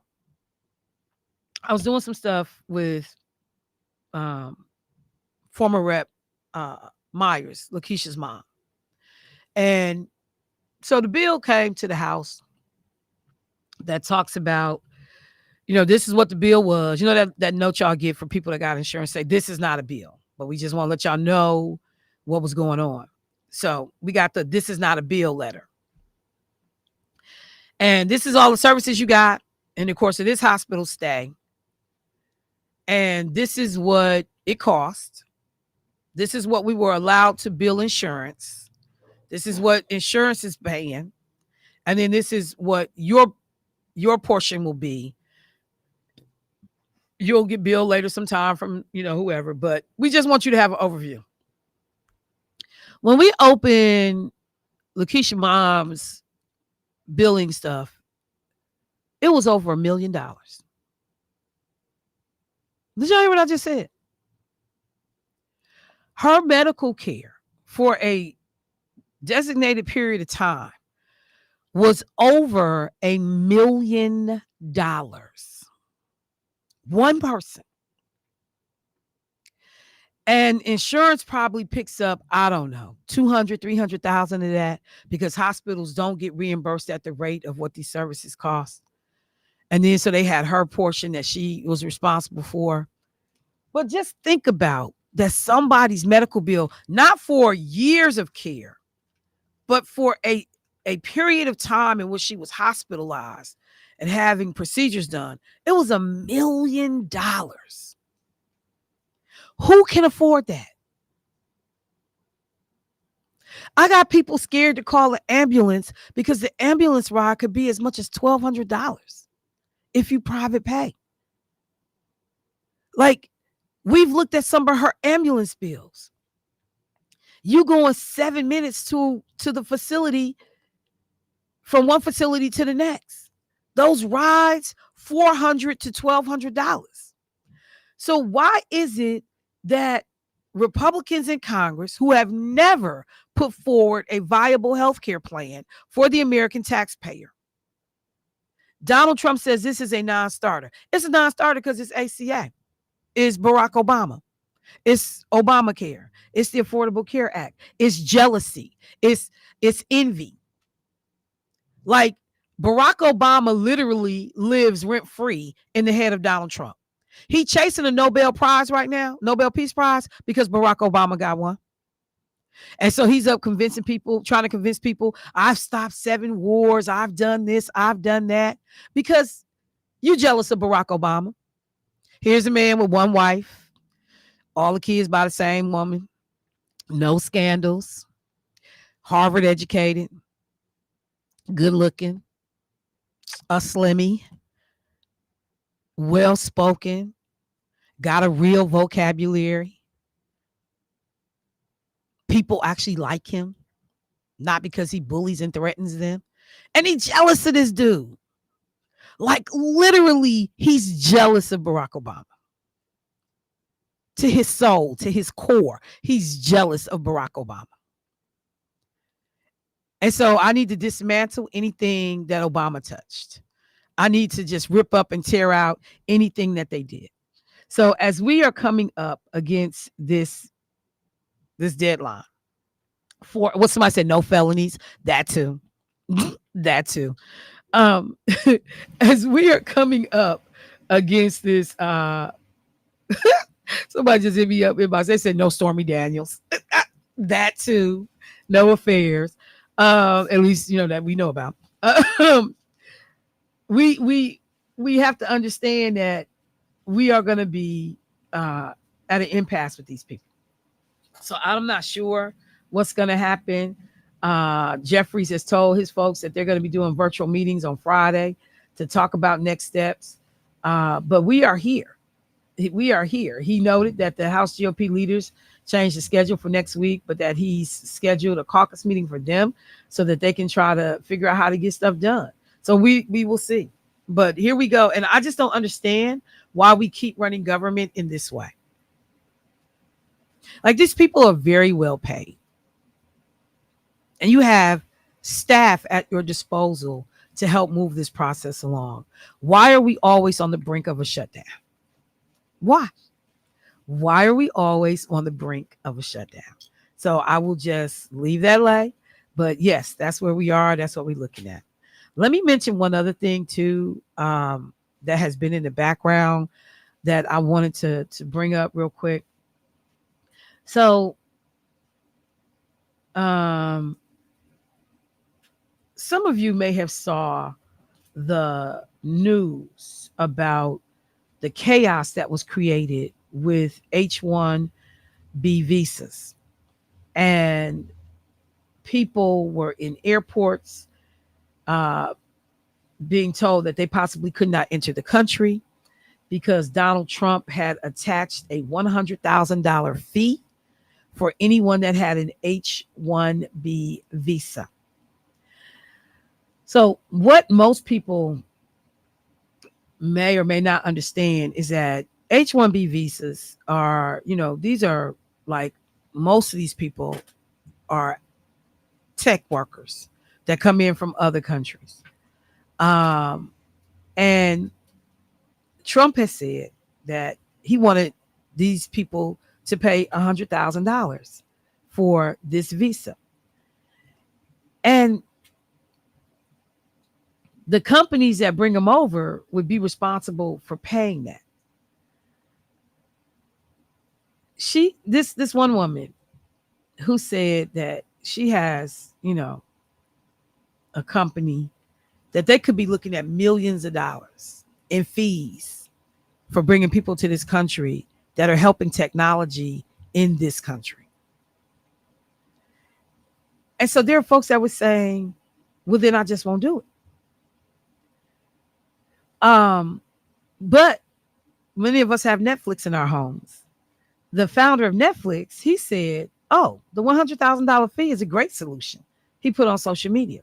was doing some stuff with former Rep Myers, Lakeisha's mom. And so the bill came to the House that talks about, this is what the bill was. That note y'all get for people that got insurance, say this is not a bill, but we just want to let y'all know what was going on. So we got the this is not a bill letter. And this is all the services you got in the course of this hospital stay. And this is what it cost. This is what we were allowed to bill insurance. This is what insurance is paying. And then this is what your portion will be. You'll get billed later sometime from, whoever, but we just want you to have an overview. When we open Lakeisha mom's billing stuff, it was over $1 million. Did y'all hear what I just said? Her medical care for a designated period of time was over $1 million. One person. And insurance probably picks up, I don't know, 200, 300,000 of that, because hospitals don't get reimbursed at the rate of what these services cost. And then so they had her portion that she was responsible for. But just think about that somebody's medical bill, not for years of care, but for a period of time in which she was hospitalized and having procedures done, it was $1 million. Who can afford that? I got people scared to call an ambulance because the ambulance ride could be as much as $1,200 if you private pay. Like, we've looked at some of her ambulance bills. You going 7 minutes to the facility, from one facility to the next. Those rides, $400 to $1,200. So why is it that Republicans in Congress, who have never put forward a viable health care plan for the American taxpayer, Donald Trump says this is a non-starter? It's a non-starter because it's ACA. It's Barack Obama. It's Obamacare. It's the Affordable Care Act. It's jealousy. It's envy. Like, Barack Obama literally lives rent-free in the head of Donald Trump. He chasing a Nobel Prize right now, Nobel Peace Prize, because Barack Obama got one. And so he's up convincing people, trying to convince people, I've stopped 7 wars, I've done this, I've done that, because you're jealous of Barack Obama. Here's a man with one wife, all the kids by the same woman, no scandals, Harvard educated, good looking, a slimmy, well spoken, got a real vocabulary. People actually like him, not because he bullies and threatens them. And he's jealous of this dude. Like, literally, he's jealous of Barack Obama. To his soul, to his core, he's jealous of Barack Obama. And so I need to dismantle anything that Obama touched. I need to just rip up and tear out anything that they did. So as we are coming up against this deadline for what somebody said, no felonies, that too. That too. As we are coming up against this Somebody just hit me up inbox. They said no Stormy Daniels. That too. No affairs. At least that we know about. We have to understand that we are going to be at an impasse with these people. So I'm not sure what's going to happen. Jeffries has told his folks that they're going to be doing virtual meetings on Friday to talk about next steps. But we are here. We are here. He noted that the House GOP leaders changed the schedule for next week, but that he's scheduled a caucus meeting for them so that they can try to figure out how to get stuff done. So we will see. But here we go. And I just don't understand why we keep running government in this way. Like, these people are very well paid. And you have staff at your disposal to help move this process along. Why are we always on the brink of a shutdown? Why? Why are we always on the brink of a shutdown? So I will just leave that lay. But yes, that's where we are. That's what we're looking at. Let me mention one other thing too, that has been in the background that I wanted to bring up real quick. So some of you may have saw the news about the chaos that was created with H-1B visas, and people were in airports being told that they possibly could not enter the country because Donald Trump had attached a $100,000 fee for anyone that had an H-1B visa. So what most people may or may not understand is that H-1B visas are, these are like, most of these people are tech workers that come in from other countries. And Trump has said that he wanted these people to pay $100,000 for this visa. And the companies that bring them over would be responsible for paying that. This one woman who said that she has, a company that they could be looking at millions of dollars in fees for bringing people to this country that are helping technology in this country. And so there are folks that were saying, well, then I just won't do it. But many of us have Netflix in our homes. The founder of Netflix, he said, oh, the $100,000 fee is a great solution. He put on social media.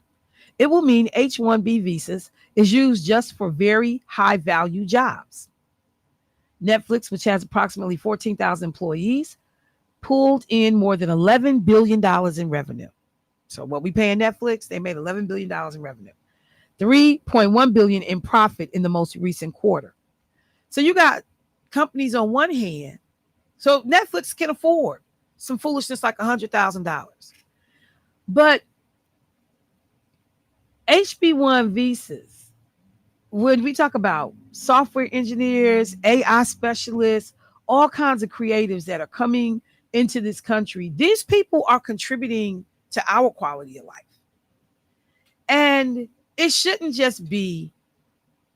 It will mean H-1B visas is used just for very high value jobs. Netflix, which has approximately 14,000 employees, pulled in more than $11 billion in revenue. So what we pay in Netflix, they made $11 billion in revenue. $3.1 billion in profit in the most recent quarter. So you got companies on one hand. So Netflix can afford some foolishness like $100,000. But HB1 visas, when we talk about software engineers, AI specialists, all kinds of creatives that are coming into this country, these people are contributing to our quality of life. And it shouldn't just be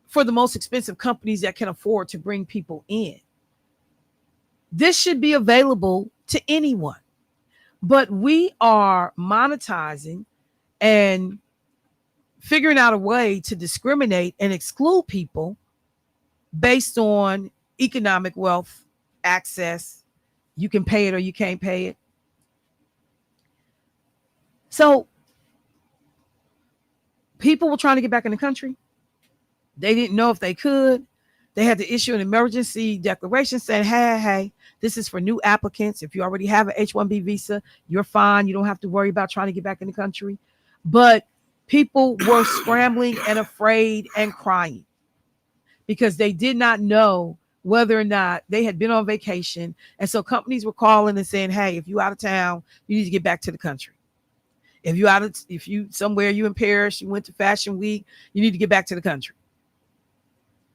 for the most expensive companies that can afford to bring people in. This should be available to anyone. But we are monetizing and figuring out a way to discriminate and exclude people based on economic wealth, access. You can pay it or you can't pay it. So people were trying to get back in the country. They didn't know if they could. They had to issue an emergency declaration saying, hey, this is for new applicants. If you already have an H-1B visa, you're fine. You don't have to worry about trying to get back in the country. But people were scrambling and afraid and crying because they did not know whether or not they had been on vacation. And so companies were calling and saying, hey, if you out of town, you need to get back to the country. If you somewhere, you in Paris, you went to Fashion Week, you need to get back to the country.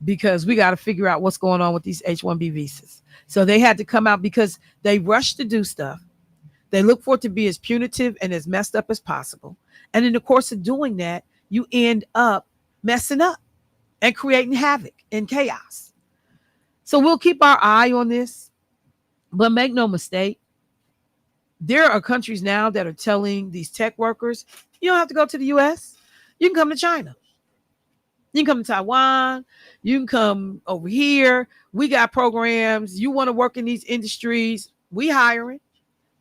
because we got to figure out what's going on with these H-1B visas. So they had to come out because they rushed to do stuff. They look for it to be as punitive and as messed up as possible. And in the course of doing that, you end up messing up and creating havoc and chaos. So we'll keep our eye on this, but make no mistake, there are countries now that are telling these tech workers, you don't have to go to the US. You can come to China. You can come to Taiwan. You can come over here. We got programs. You want to work in these industries, we hiring.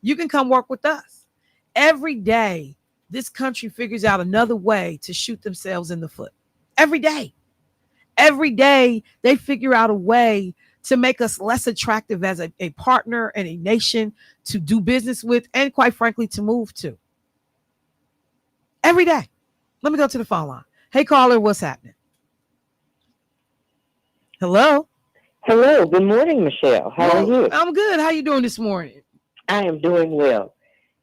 You can come work with us. Every day, this country figures out another way to shoot themselves in the foot. Every day. Every day, they figure out a way to make us less attractive as a partner and a nation to do business with, and quite frankly, to move to. Every day. Let me go to the phone line. Hey, caller, what's happening? Hello? Hello. Good morning, Michelle. How are you? I'm good. How you doing this morning? I am doing well.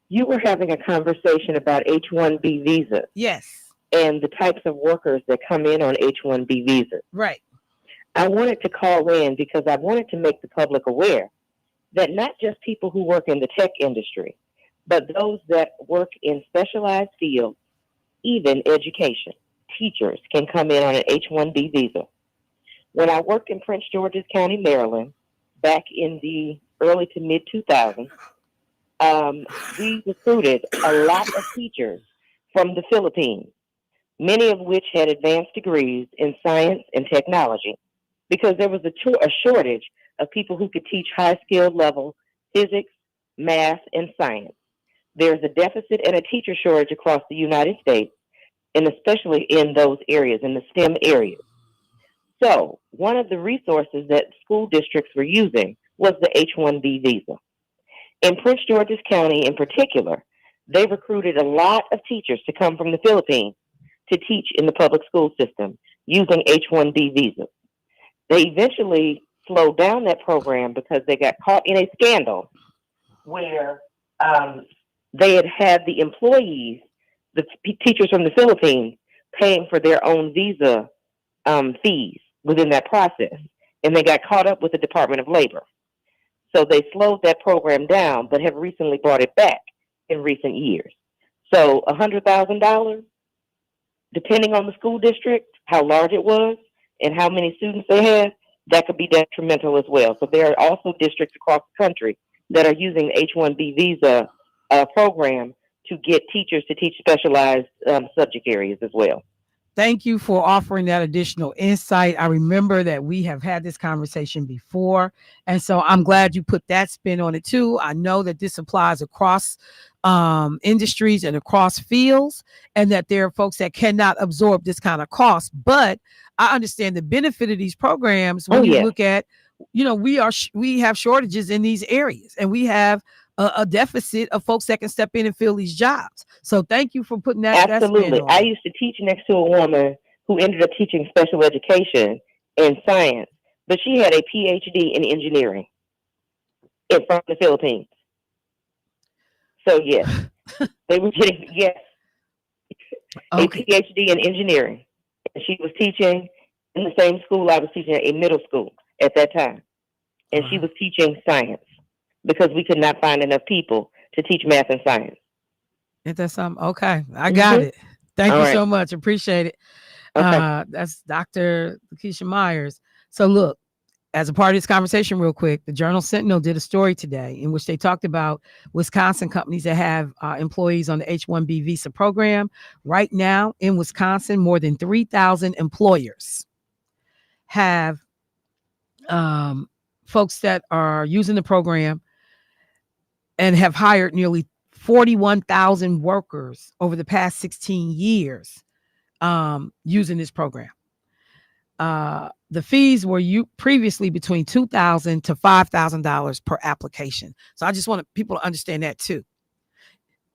You were having a conversation about H-1B visas. Yes. And the types of workers that come in on H-1B visas. Right. I wanted to call in because I wanted to make the public aware that not just people who work in the tech industry, but those that work in specialized fields, even education, teachers can come in on an H-1B visa. When I worked in Prince George's County, Maryland, back in the early to mid 2000s, we recruited a lot of teachers from the Philippines, many of which had advanced degrees in science and technology, because there was a shortage of people who could teach high-skilled level physics, math, and science. There's a deficit and a teacher shortage across the United States, and especially in those areas, in the STEM areas. So one of the resources that school districts were using was the H-1B visa. In Prince George's County in particular, they recruited a lot of teachers to come from the Philippines to teach in the public school system using H-1B visas. They eventually slowed down that program because they got caught in a scandal where they had the employees, the teachers from the Philippines, paying for their own visa fees within that process. And they got caught up with the Department of Labor. So they slowed that program down, but have recently brought it back in recent years. So $100,000, depending on the school district, how large it was, and how many students they had, that could be detrimental as well. So there are also districts across the country that are using the H-1B visa program to get teachers to teach specialized subject areas as well. Thank you for offering that additional insight. I remember that we have had this conversation before, and so I'm glad you put that spin on it too. I know that this applies across industries and across fields, and that there are folks that cannot absorb this kind of cost. But I understand the benefit of these programs when you look at, we have shortages in these areas, and we have a deficit of folks that can step in and fill these jobs. So thank you for putting that. Absolutely. I used to teach next to a woman who ended up teaching special education in science, but she had a PhD in engineering from the Philippines. So yes, they were getting, a PhD in engineering. And she was teaching in the same school I was teaching at, a middle school at that time. And she was teaching science, because we could not find enough people to teach math and science. Is that something? Okay, I got it. Thank you so much. Appreciate it. Okay. That's Dr. Lakeisha Myers. So look, as a part of this conversation real quick, the Journal Sentinel did a story today in which they talked about Wisconsin companies that have employees on the H-1B visa program. Right now in Wisconsin, more than 3,000 employers have folks that are using the program and have hired nearly 41,000 workers over the past 16 years using this program. The fees were previously between $2,000 to $5,000 per application. So I just want people to understand that too.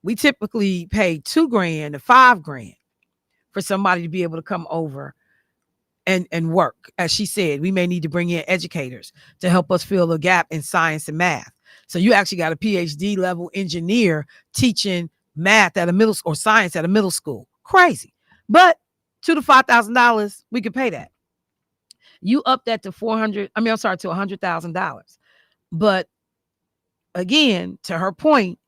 We typically pay $2,000 to $5,000 for somebody to be able to come over and work. As she said, we may need to bring in educators to help us fill the gap in science and math. So you actually got a PhD level engineer teaching math at a middle or science at a middle school. Crazy. But $2,000 to $5,000, we could pay that. You up that to to $100,000. But again, to her point,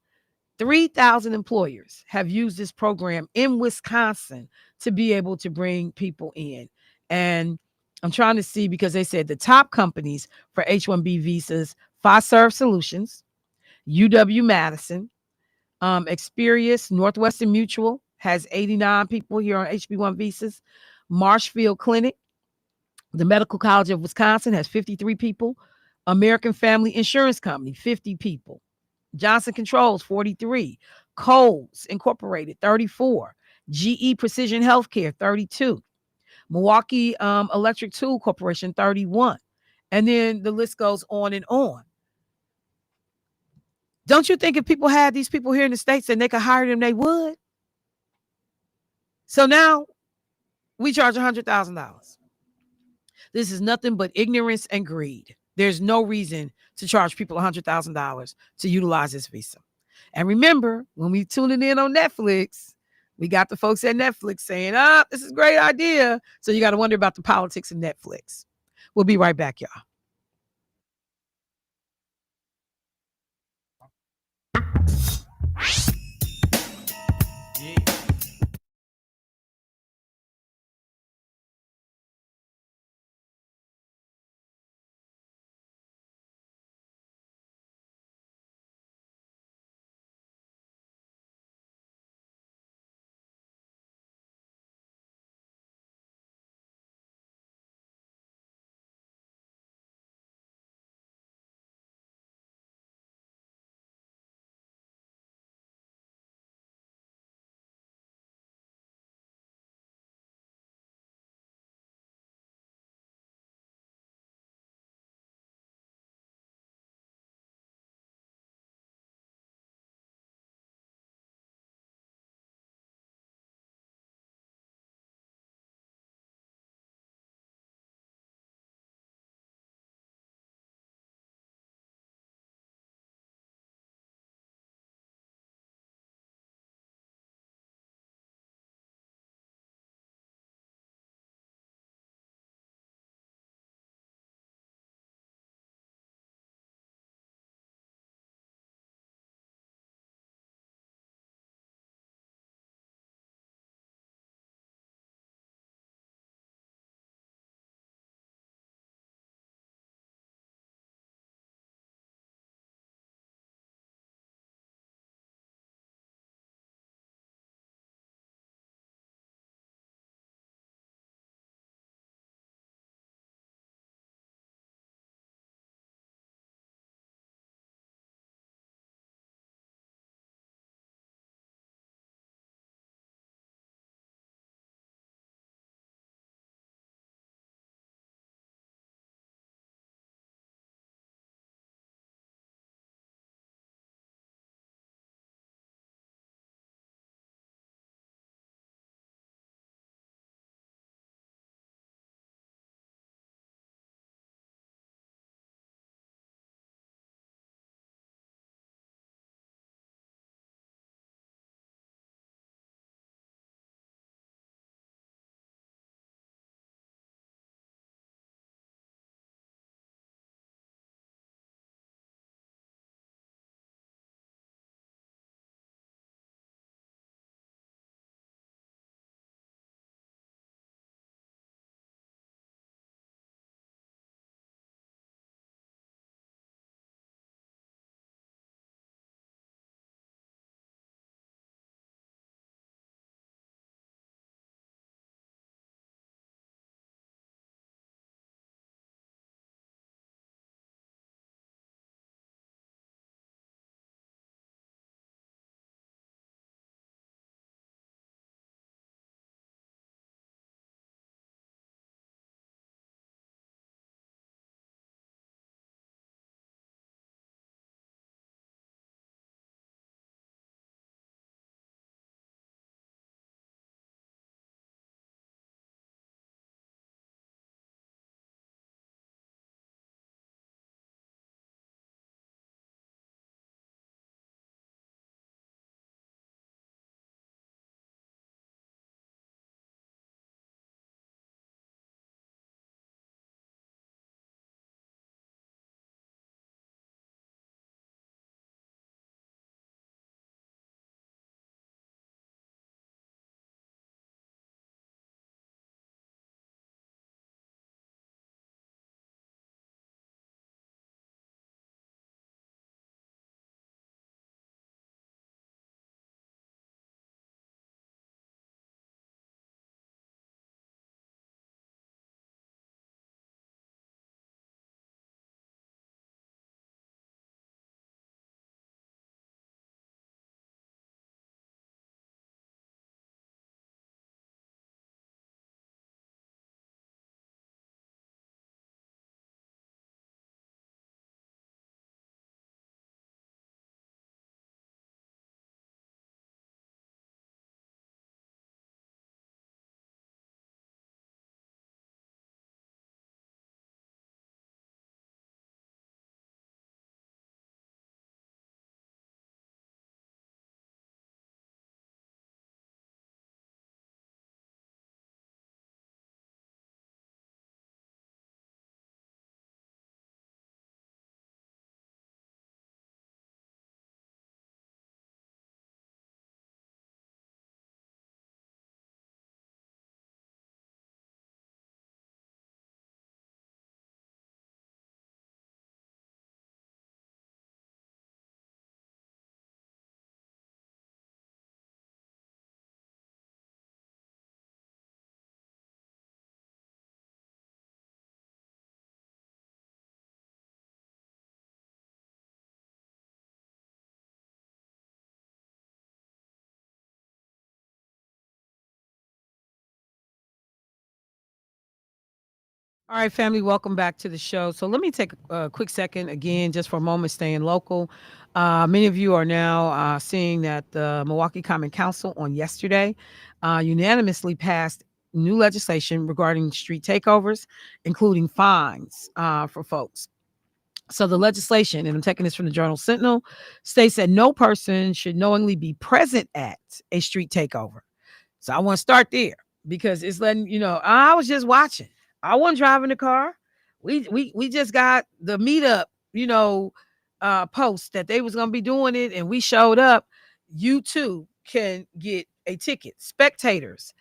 3,000 employers have used this program in Wisconsin to be able to bring people in. And I'm trying to see, because they said the top companies for H-1B visas: Fiserv Solutions, UW-Madison, Experius, Northwestern Mutual has 89 people here on HB1 visas. Marshfield Clinic, the Medical College of Wisconsin, has 53 people. American Family Insurance Company, 50 people. Johnson Controls, 43. Coles Incorporated, 34. GE Precision Healthcare, 32. Milwaukee Electric Tool Corporation, 31. And then the list goes on and on. Don't you think if people had these people here in the States and they could hire them, they would? So now we charge $100,000. This is nothing but ignorance and greed. There's no reason to charge people $100,000 to utilize this visa. And remember, when we tuning in on Netflix, we got the folks at Netflix saying, this is a great idea. So you got to wonder about the politics of Netflix. We'll be right back, y'all. All right, family, welcome back to the show. So let me take a quick second again, just for a moment, staying local. Many of you are now seeing that the Milwaukee Common Council on yesterday unanimously passed new legislation regarding street takeovers, including fines for folks. So the legislation, and I'm taking this from the Journal Sentinel, states that no person should knowingly be present at a street takeover. So I want to start there because it's letting you know I was just watching. I wasn't driving the car. We just got the meetup, post that they was gonna be doing it, and we showed up. You too can get a ticket. Spectators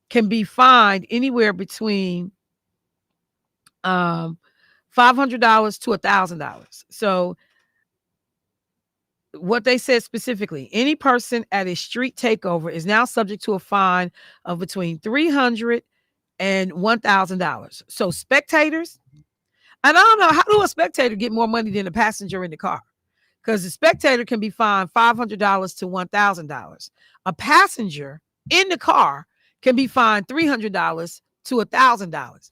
can be fined anywhere between $500 to $1,000. So what they said specifically, any person at a street takeover is now subject to a fine of between $300 and $1,000. So spectators, and I don't know, how do a spectator get more money than a passenger in the car? Because the spectator can be fined $500 to $1,000. A passenger in the car can be fined $300 to $1,000.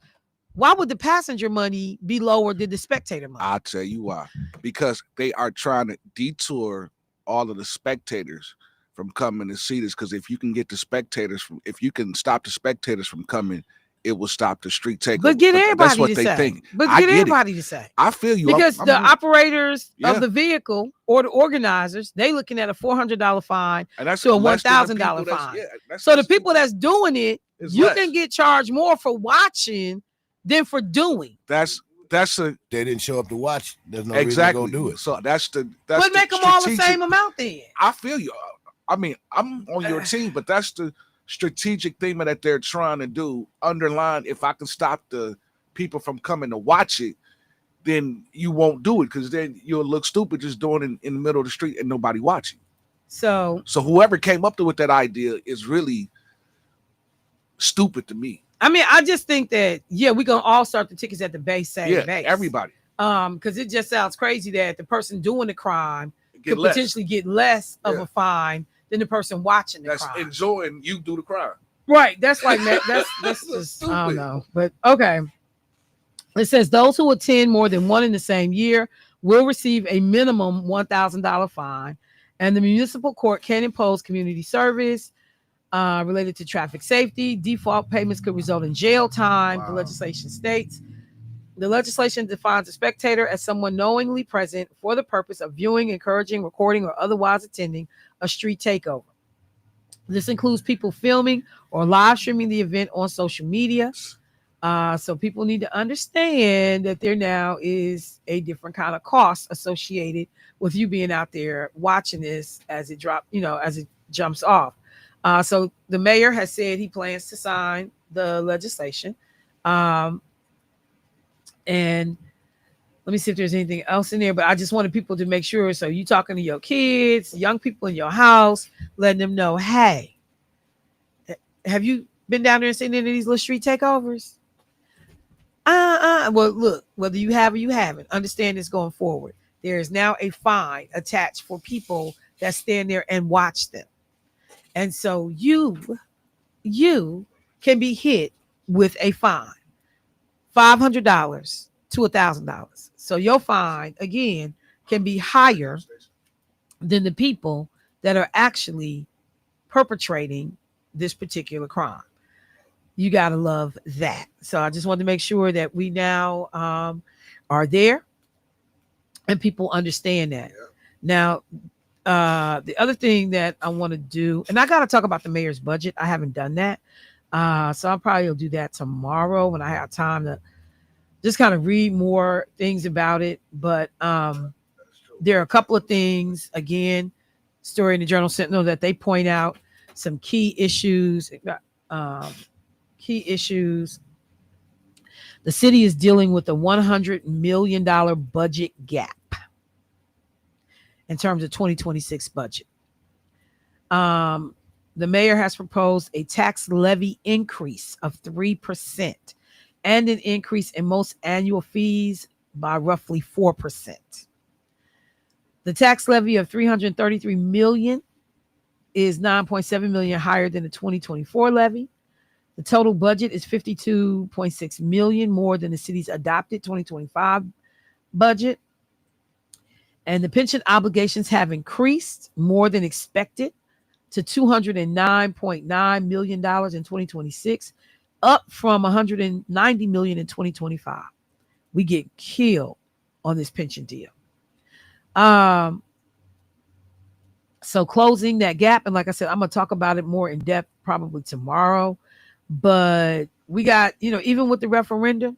Why would the passenger money be lower than the spectator money? I'll tell you why. Because they are trying to detour all of the spectators from coming to see this. Because if you can get the spectators from, if you can stop the spectators from coming, it will stop the street takeover. But get everybody that's what to they say. think. But I get get everybody it. to say. I feel you. Because the operators Yeah. of the vehicle or the organizers, they looking at a $400 fine and that's to a less than the $1,000 people that's- fine. yeah, that's So the just- people that's doing it, it's you less. can get charged more for watching than for doing. That's a They didn't show up to watch. There's no exactly reason to go do it. So that's But the make them all the strategic- same amount then. I feel you. I mean, I'm on your team, but that's the strategic thing that they're trying to do. Underline, if I can stop the people from coming to watch it, then you won't do it because then you'll look stupid just doing it in the middle of the street and nobody watching. So whoever came up with that idea is really stupid to me. I mean, I just think that we're gonna all start the tickets at the base. Everybody. Because it just sounds crazy that the person doing the crime could less. potentially get less of Yeah. a fine than the person watching the That's crime. enjoying you do the crime. Right. That's like that's just I don't know. But okay. It says those who attend more than one in the same year will receive a minimum $1,000 fine, and the municipal court can impose community service related to traffic safety. Default payments could result in jail time. Wow. The legislation states the legislation defines a spectator as someone knowingly present for the purpose of viewing, encouraging, recording, or otherwise attending a street takeover. This includes people filming or live streaming the event on social media. So people need to understand that there now is a different kind of cost associated with you being out there watching this as it as it jumps off. So the mayor has said he plans to sign the legislation. And let me see if there's anything else in there, but I just wanted people to make sure. So you talking to your kids, young people in your house, letting them know, hey, have you been down there and seen any of these little street takeovers? Well, look, whether you have or you haven't, understand this going forward. There is now a fine attached for people that stand there and watch them. And so you can be hit with a fine, $500 to $1,000. So your fine, again, can be higher than the people that are actually perpetrating this particular crime. You got to love that. So I just wanted to make sure that we now are there and people understand that. Now, the other thing that I want to do, and I got to talk about the mayor's budget. I haven't done that. So I'll probably do that tomorrow when I have time to just kind of read more things about it. But there are a couple of things, again, story in the Journal Sentinel that they point out some key issues. The city is dealing with a $100 million budget gap in terms of 2026 budget. The mayor has proposed a tax levy increase of 3% and an increase in most annual fees by roughly 4%. The tax levy of $333 million is $9.7 million higher than the 2024 levy. The total budget is $52.6 million more than the city's adopted 2025 budget. And the pension obligations have increased more than expected to $209.9 million in 2026, up from $190 million in 2025. We get killed on this pension deal. So closing that gap, and like I said, I'm gonna talk about it more in depth probably tomorrow. But we got, even with the referendum,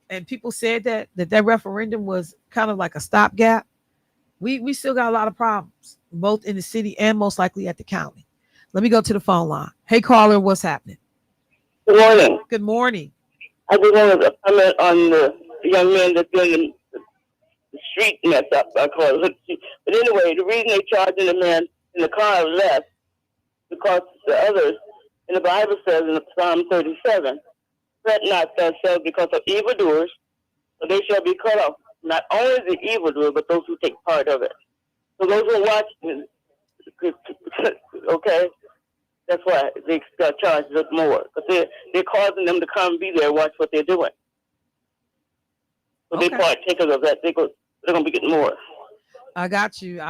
and people said that referendum was kind of like a stopgap. We still got a lot of problems, both in the city and most likely at the county. Let me go to the phone line. Hey, caller, what's happening? Good morning. Good morning. I just wanted to comment on the young man that's doing the street mess up, I call it. But anyway, the reason they charging the man in the car less because the others in the Bible says in Psalm 37, fret not thyself because of evildoers, so they shall be cut off. Not only the evildoer, but those who take part of it. So those who are watching, okay, that's why they got charged more. Because they're causing them to come be there and watch what they're doing. So they partakers of that. They're going to be getting more. I got you.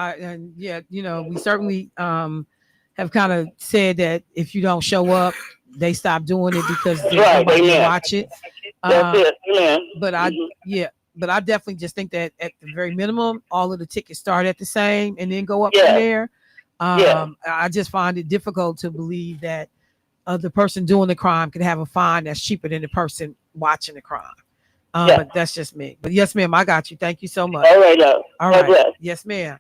We certainly have kind of said that if you don't show up, they stop doing it because nobody will watch it. That's it. Amen. But But I definitely just think that at the very minimum, all of the tickets start at the same and then go up from there. I just find it difficult to believe that the person doing the crime could have a fine that's cheaper than the person watching the crime. But that's just me. But yes, ma'am, I got you. Thank you so much. All right, love. All right. Yes, ma'am.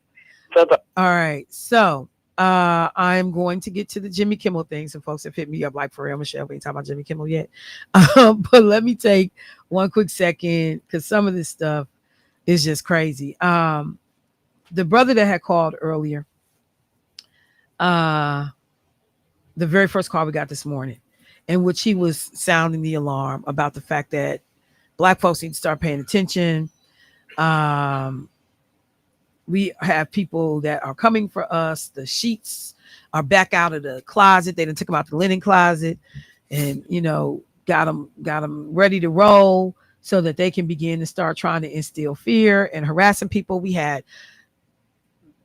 Bye-bye. All right. So I'm going to get to the Jimmy Kimmel thing. Some folks have hit me up like, for real, Michelle, we ain't talking about Jimmy Kimmel yet. But let me take one quick second because some of this stuff is just crazy. The brother that had called earlier, the very first call we got this morning, in which he was sounding the alarm about the fact that Black folks need to start paying attention. We have people that are coming for us. The sheets are back out of the closet. They done took them out the linen closet and, got them ready to roll so that they can begin to start trying to instill fear and harassing people. We had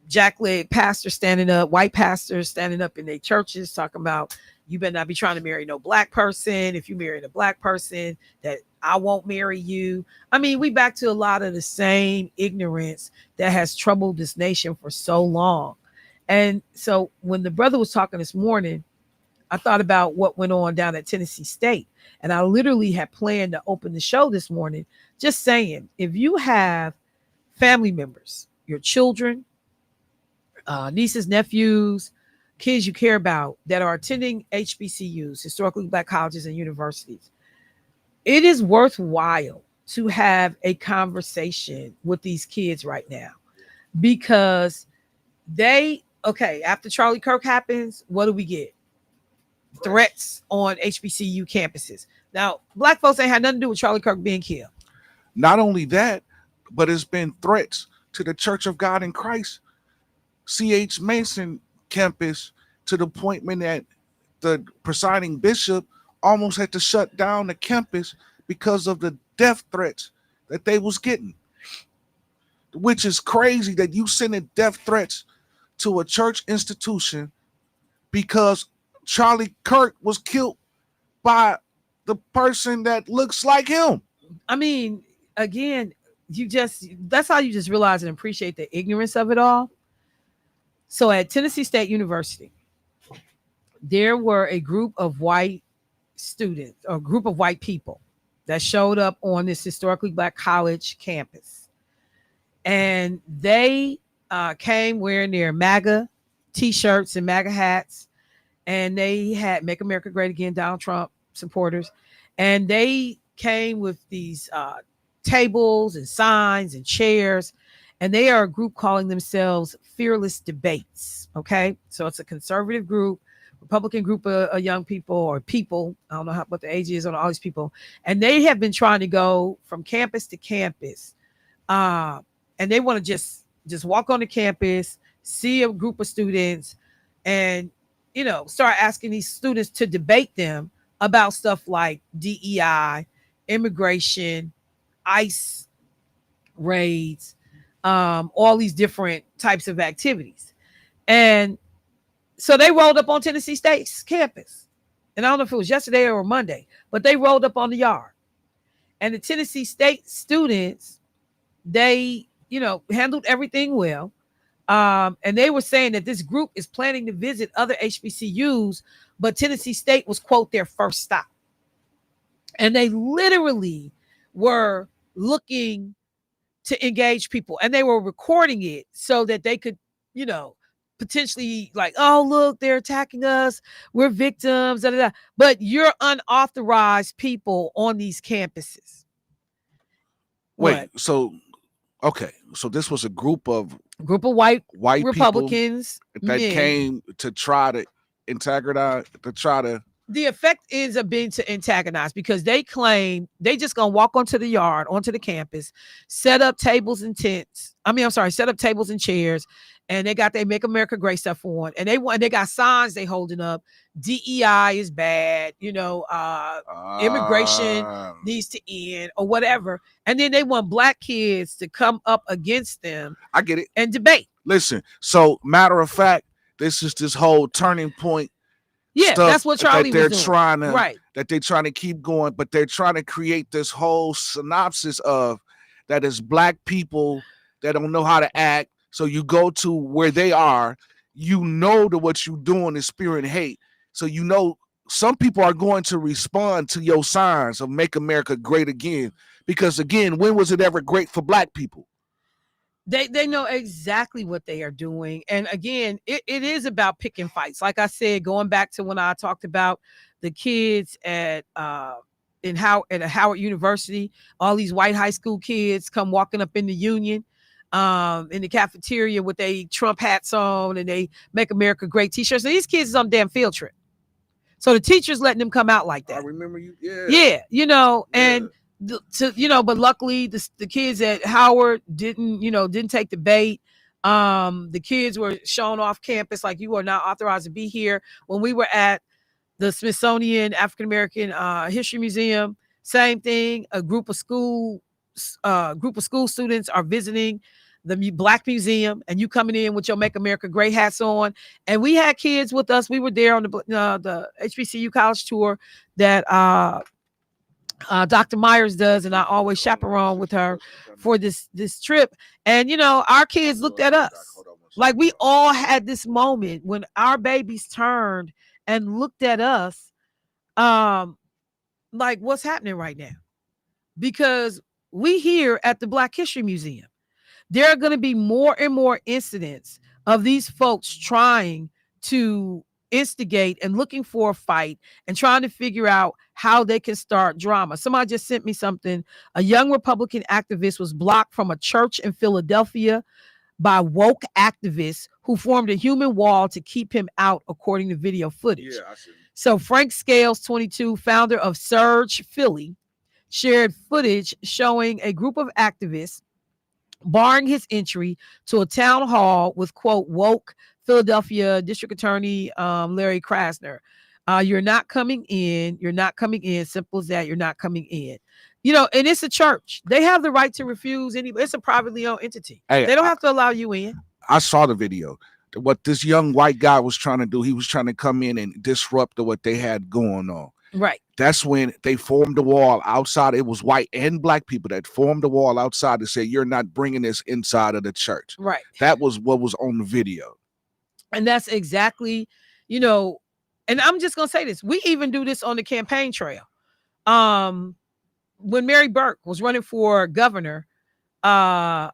jackleg pastors standing up, white pastors standing up in their churches talking about, you better not be trying to marry no Black person. If you marry a Black person, that I won't marry you. I mean, we back to a lot of the same ignorance that has troubled this nation for so long. And so when the brother was talking this morning, I thought about what went on down at Tennessee State. And I literally had planned to open the show this morning, just saying, if you have family members, your children, nieces, nephews, kids you care about that are attending HBCUs, historically Black colleges and universities, it is worthwhile to have a conversation with these kids right now because after Charlie Kirk happens, what do we get? Threats on HBCU campuses. Now, Black folks ain't had nothing to do with Charlie Kirk being killed. Not only that, but it's been threats to the Church of God in Christ, C.H. Mason campus, to the point that the presiding bishop almost had to shut down the campus because of the death threats that they was getting, which is crazy that you sending death threats to a church institution because Charlie Kirk was killed by the person that looks like him. I mean, again, that's how you just realize and appreciate the ignorance of it all. So at Tennessee State University, there were a group of white students, or a group of white people that showed up on this historically Black college campus. And they came wearing their MAGA t-shirts and MAGA hats. And they had Make America Great Again, Donald Trump supporters. And they came with these tables and signs and chairs. And they are a group calling themselves Fearless Debates. Okay. So it's a conservative group, Republican group of young people or people. I don't know what the age is on all these people. And they have been trying to go from campus to campus. And they want to just walk on the campus, see a group of students and, start asking these students to debate them about stuff like DEI, immigration, ICE raids, all these different types of activities. And so they rolled up on Tennessee State's campus. And I don't know if it was yesterday or Monday, but they rolled up on the yard. And the Tennessee State students, they, handled everything well. And they were saying that this group is planning to visit other HBCUs, but Tennessee State was, quote, their first stop. And they literally were looking to engage people, and they were recording it so that they could, potentially like, oh, look, they're attacking us. We're victims. Da, da, da. But you're unauthorized people on these campuses. Wait, so okay, so this was a group of white Republicans people that came to try to the effect is of being to antagonize, because they claim they just gonna walk onto the yard, onto the campus, set up tables and set up tables and chairs, and they got their Make America Great stuff on, and they got signs they holding up. DEI is bad, immigration needs to end or whatever, and then they want black kids to come up against them. I get it. And debate. Listen, so matter of fact, this is this whole turning point. Yeah, that's what Charlie that they're was doing. trying to right. That they're trying to keep going, but they're trying to create this whole synopsis of that is black people that don't know how to act. So you go to where they are, that what you're doing is spewing hate. So some people are going to respond to your signs of Make America Great Again. Because again, when was it ever great for black people? They know exactly what they are doing. And again, it is about picking fights. Like I said, going back to when I talked about the kids at Howard University, all these white high school kids come walking up in the Union, in the cafeteria with their Trump hats on, and they Make America Great t-shirts. So these kids is on a damn field trip. So the teacher's letting them come out like that. I remember you. Yeah. And but luckily the kids at Howard didn't take the bait. The kids were shown off campus like, you are not authorized to be here. When we were at the Smithsonian African American History Museum, same thing. A group of school students are visiting the Black Museum, and you coming in with your Make America Great hats on. And we had kids with us. We were there on the HBCU college tour that Dr. Myers does, and I always chaperone with her for this trip. And our kids looked at us like we all had this moment when our babies turned and looked at us like, what's happening right now? Because we here at the Black History Museum, there are going to be more and more incidents of these folks trying to instigate and looking for a fight and trying to figure out how they can start drama. Somebody just sent me something. A young Republican activist was blocked from a church in Philadelphia by woke activists who formed a human wall to keep him out, according to video footage. Yeah, I see. So Frank Scales, 22, founder of Surge Philly, shared footage showing a group of activists barring his entry to a town hall with, quote, woke Philadelphia District Attorney Larry Krasner. You're not coming in. You're not coming in. Simple as that. You're not coming in. And it's a church. They have the right to refuse anybody. It's a privately owned entity. They don't have to allow you in. I saw the video. What this young white guy was trying to do, he was trying to come in and disrupt what they had going on. Right. That's when they formed a wall outside. It was white and black people that formed a wall outside to say, you're not bringing this inside of the church. Right. That was what was on the video. And that's exactly, and I'm just going to say this. We even do this on the campaign trail. When Mary Burke was running for governor, however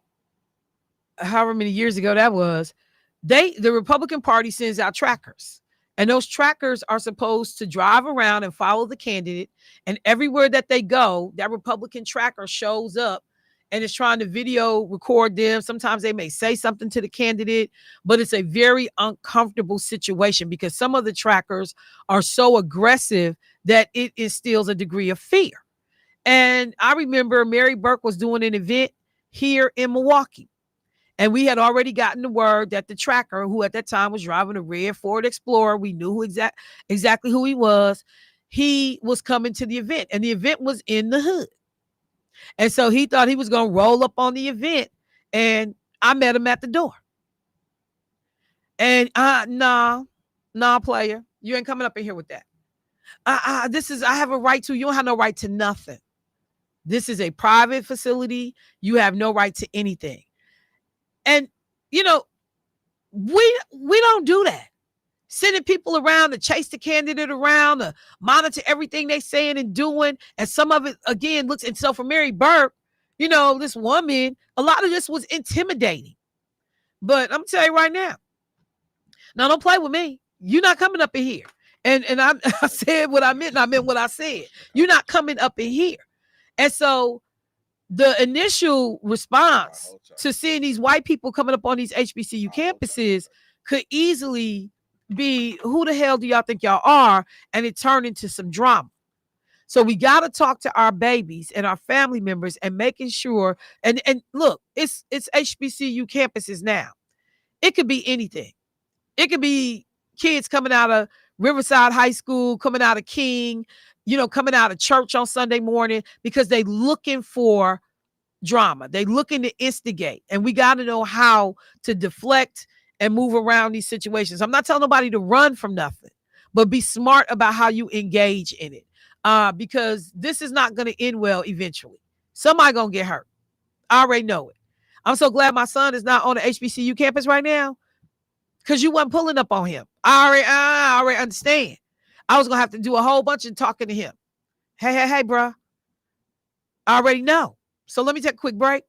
many years ago that was, the Republican Party sends out trackers. And those trackers are supposed to drive around and follow the candidate. And everywhere that they go, that Republican tracker shows up and is trying to video record them. Sometimes they may say something to the candidate, but it's a very uncomfortable situation because some of the trackers are so aggressive that it instills a degree of fear. And I remember Mary Burke was doing an event here in Milwaukee. And we had already gotten the word that the tracker, who at that time was driving a red Ford Explorer, we knew exactly who he was. he was coming to the event, and the event was in the hood. And so he thought he was going to roll up on the event, and I met him at the door. And nah, player, you ain't coming up in here with that. I have a right to. You don't have no right to nothing. This is a private facility. You have no right to anything. And you know, we don't do that. Sending people around to chase the candidate around, to monitor everything they saying and doing. And some of it, again, looks, and so for Mary Burke, you know, this woman, a lot of this was intimidating. But I'm telling you right now, don't play with me. You're not coming up in here. And I said what I meant, and I meant what I said. You're not coming up in here. And so the initial response to seeing these white people coming up on these HBCU campuses could easily be, who the hell do y'all think y'all are? And it turned into some drama. So we got to talk to our babies and our family members and making sure, and look, it's HBCU campuses now. It could be anything. It could be kids coming out of Riverside High School, coming out of King, you know, coming out of church on Sunday morning because they looking for drama. They looking to instigate. And we got to know how to deflect and move around these situations. I'm not telling nobody to run from nothing, but be smart about how you engage in it. Because this is not going to end well eventually. Somebody going to get hurt. I already know it. I'm so glad my son is not on the HBCU campus right now because you wasn't pulling up on him. I already understand. I was going to have to do a whole bunch of talking to him. Hey, bro. I already know. So let me take a quick break.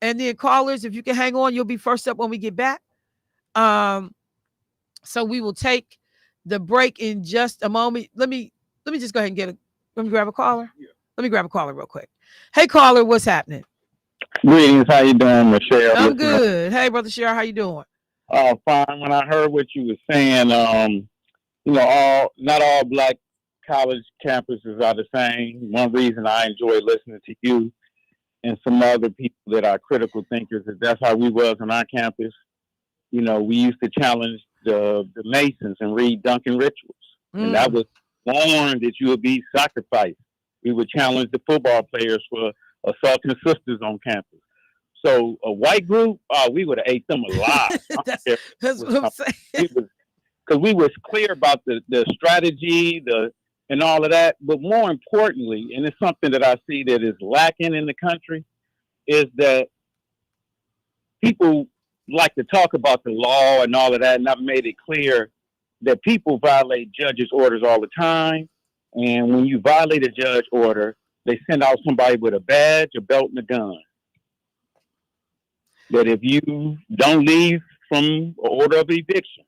And then callers, if you can hang on, you'll be first up when we get back. So we will take the break in just a moment. Let me just go ahead and let me grab a caller. Yeah. Let me grab a caller real quick. Hey, caller, what's happening? Greetings, how you doing, Michelle? I'm good. Hey, brother Sher, how you doing? Fine. When I heard what you were saying, not all black college campuses are the same. One reason I enjoy listening to you and some other people that are critical thinkers is that's how we was on our campus. You know, we used to challenge the Masons and read Duncan rituals, and that was warned that you would be sacrificed. We would challenge the football players for assaulting sisters on campus. So a white group, we would have ate them alive. That's what I'm saying. Because we was clear about the strategy, and all of that. But more importantly, and it's something that I see that is lacking in the country, is that people like to talk about the law and all of that, and I've made it clear that people violate judges' orders all the time. And when you violate a judge order, they send out somebody with a badge, a belt, and a gun. That if you don't leave from an order of eviction,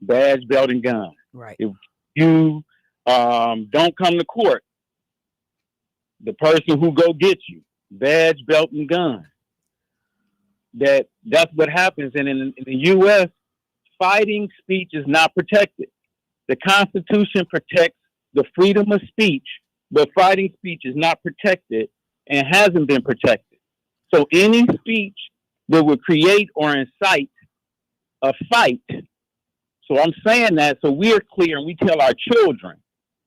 badge, belt, and gun. Right. If you don't come to court, the person who go get you, badge, belt, and gun. That's what happens. And in the U.S., fighting speech is not protected. The Constitution protects the freedom of speech, but fighting speech is not protected and hasn't been protected. So any speech that would create or incite a fight. So I'm saying that so we're clear and we tell our children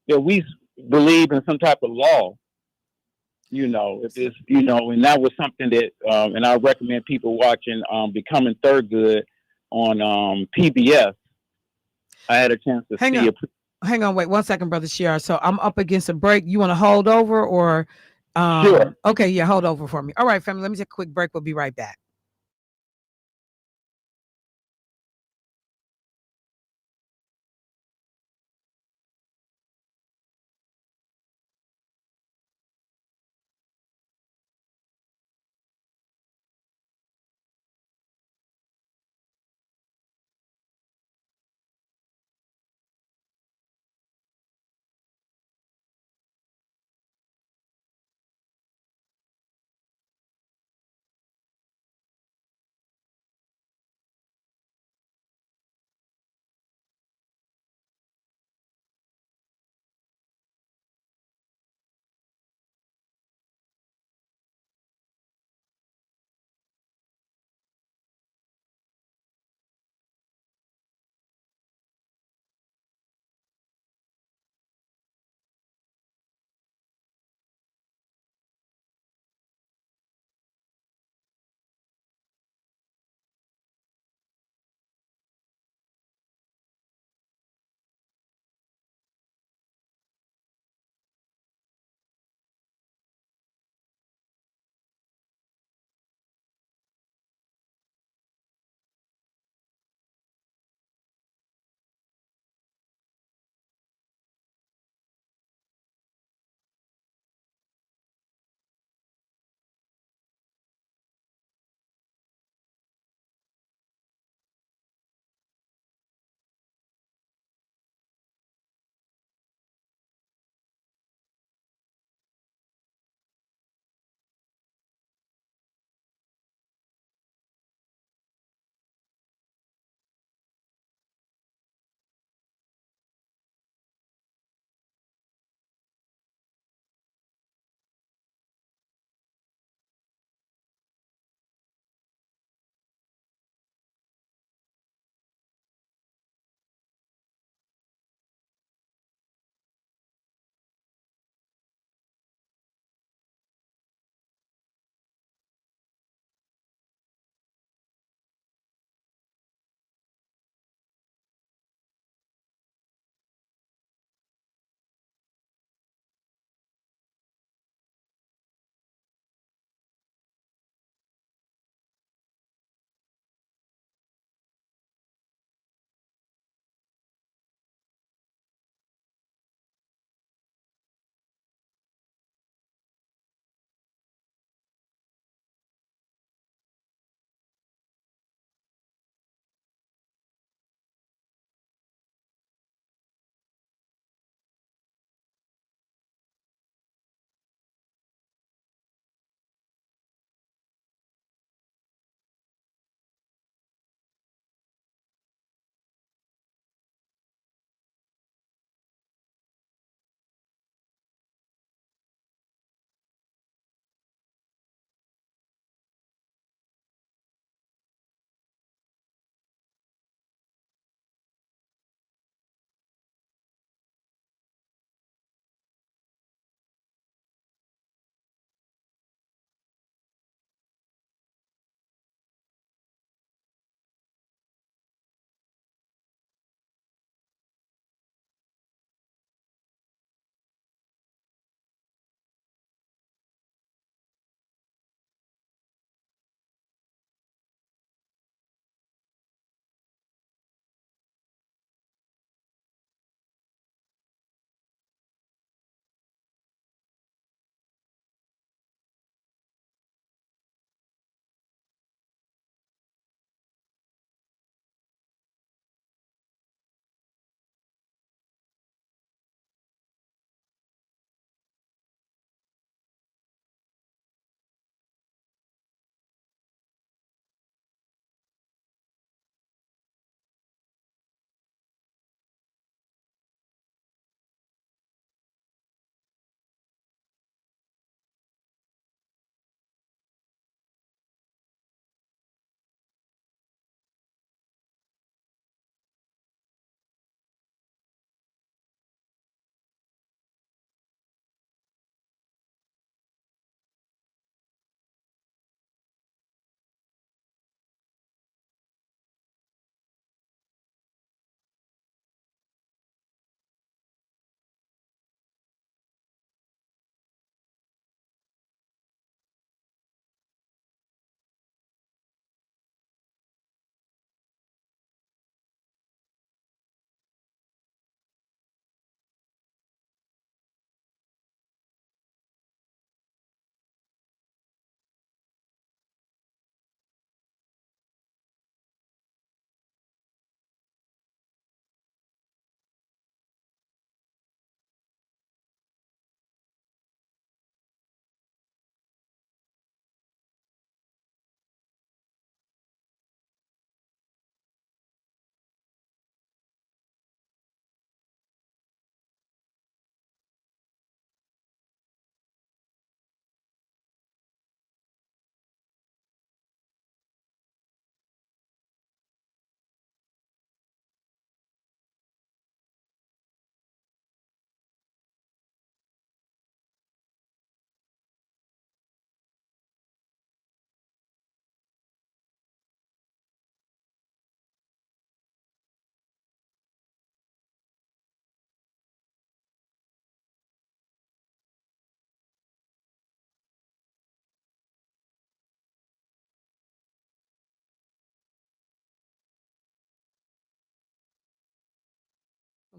that we believe in some type of law. You know, if it's, you know, and that was something that, and I recommend people watching Becoming Thurgood on PBS. I had a chance to see it. Hang on, wait 1 second, brother Shiar. So I'm up against a break. You want to hold over or? Sure. Okay, yeah, hold over for me. All right, family, let me take a quick break. We'll be right back.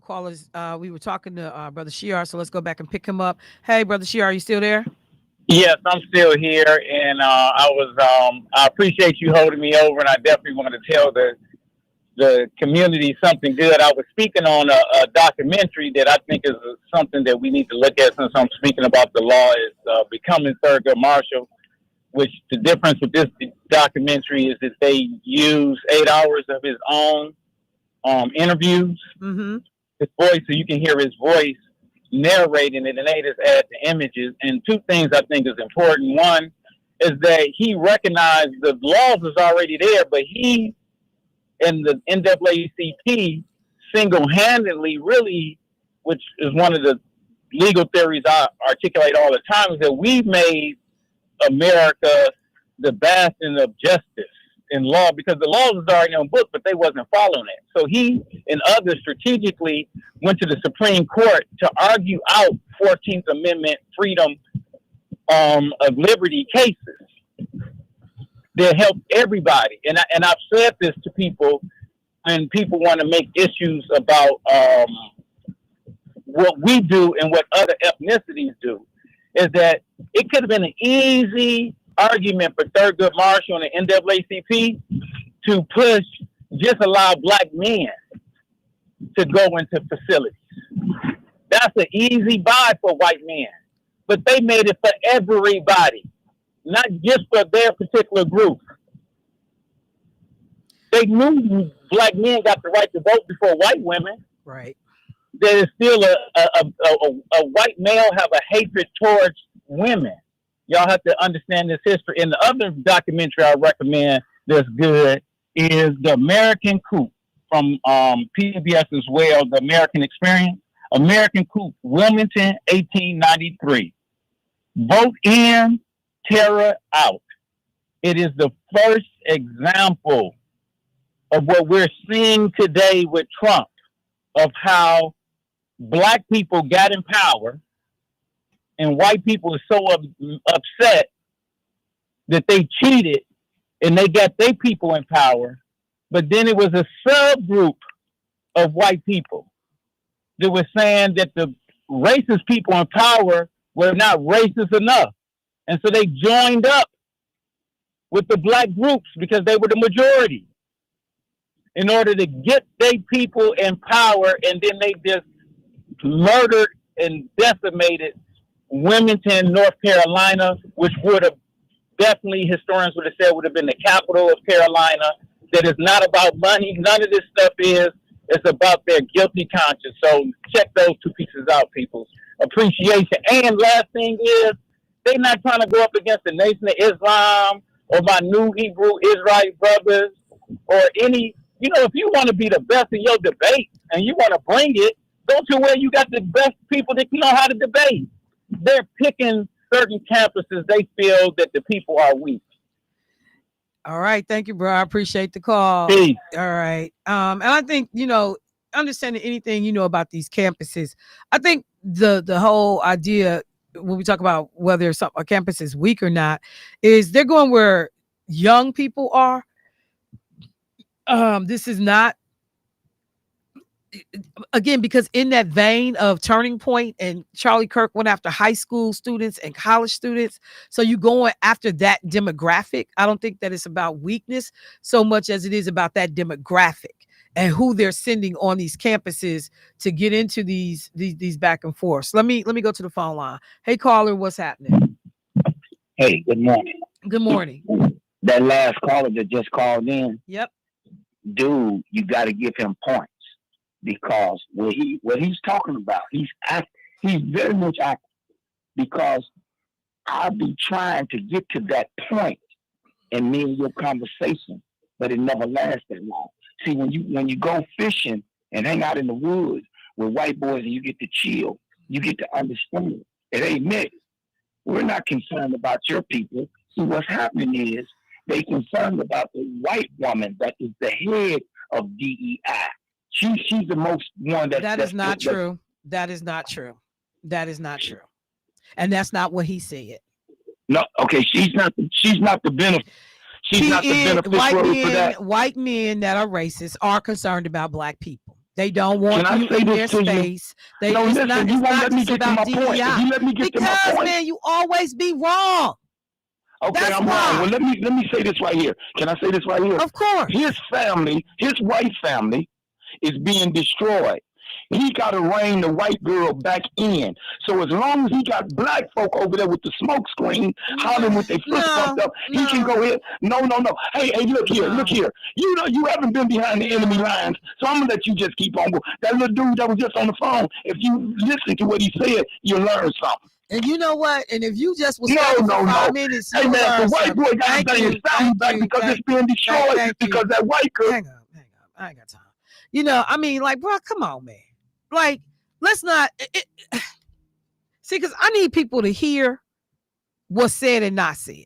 Callers, we were talking to Brother Shiar, so let's go back and pick him up. Hey, Brother Shiar, are you still there? Yes, I'm still here, and I appreciate you holding me over, and I definitely want to tell the community something good. I was speaking on a documentary that I think is something that we need to look at since I'm speaking about the law is Becoming Thurgood Marshall, which the difference with this documentary is that they use 8 hours of his own interviews, his voice, so you can hear his voice narrating it, and they just add the images. And two things I think is important. One is that he recognized the laws is already there, but he and the NAACP single-handedly really, which is one of the legal theories I articulate all the time, is that we made America the bastion of justice in law because the laws was already on book, but they wasn't following it. So he and others strategically went to the Supreme Court to argue out 14th Amendment freedom of liberty cases that help everybody. And I've said this to people, and people want to make issues about what we do and what other ethnicities do, is that it could have been an easy argument for Thurgood Marshall and the NAACP to push, just allow black men to go into facilities. That's an easy buy for white men, but they made it for everybody, not just for their particular group. They knew black men got the right to vote before white women. Right. There is still a white male have a hatred towards women. Y'all have to understand this history. And the other documentary I recommend that's good is The American Coup from PBS as well, The American Experience. American Coup, Wilmington, 1893. Vote in, terror out. It is the first example of what we're seeing today with Trump, of how black people got in power and white people are so upset that they cheated and they got their people in power. But then it was a subgroup of white people that were saying that the racist people in power were not racist enough. And so they joined up with the black groups because they were the majority in order to get their people in power. And then they just murdered and decimated Wilmington, North Carolina, which would have definitely, historians would have said, would have been the capital of Carolina. That is not about money. None of this stuff is. It's about their guilty conscience. So check those two pieces out, people. Appreciation. And last thing is, they're not trying to go up against the Nation of Islam or my new Hebrew Israelite brothers or any, if you want to be the best in your debate and you want to bring it, go to where you got the best people that know how to debate. They're picking certain campuses they feel that the people are weak. All right. Thank you, bro. I appreciate the call. Peace. All right. And I think, understanding anything about these campuses, I think the whole idea when we talk about whether a campus is weak or not is they're going where young people are. This is not, again, because in that vein of Turning Point and Charlie Kirk went after high school students and college students. So you going after that demographic. I don't think that it's about weakness so much as it is about that demographic and who they're sending on these campuses to get into these back and forth. Let me go to the phone line. Hey, caller, what's happening? Hey, good morning. Good morning. That last caller that just called in. Yep. Dude, you got to give him points. Because what he's talking about, he's very much active. Because I'll be trying to get to that point in me and your conversation, but it never lasts that long. See, when you go fishing and hang out in the woods with white boys and you get to chill, you get to understand it ain't mixed. We're not concerned about your people. See, what's happening is they concerned about the white woman that is the head of DEI. She's the most one that is not true. That is not true. That is not true. And that's not what he said. No, okay, she's not the benefit. She's not the beneficiary for that. White men that are racist are concerned about black people. They don't want Can I you say in their this to you? space. No, it's listen, not, you it's won't not let me just get to about my point. If you let me get to my because, point. man, you always be wrong. Okay, That's I'm why. wrong. Well, let me say this right here. Can I say this right here? Of course. His family, his white family, is being destroyed. He got to rein the white girl back in. So as long as he got black folk over there with the smoke screen, hollering with their foot pumped up, he can go ahead. No. Hey, look here. You know you haven't been behind the enemy lines, so I'm gonna let you just keep on going. That little dude that was just on the phone, if you listen to what he said, you'll learn something. And you know what? And if you just was talking for 5 minutes, hey man, the white boy got to bring his family back because it's being destroyed because that white girl. Hang on. I ain't got time. You know, I mean, like, bro, come on, man. Like, let's not see, because I need people to hear what's said and not said.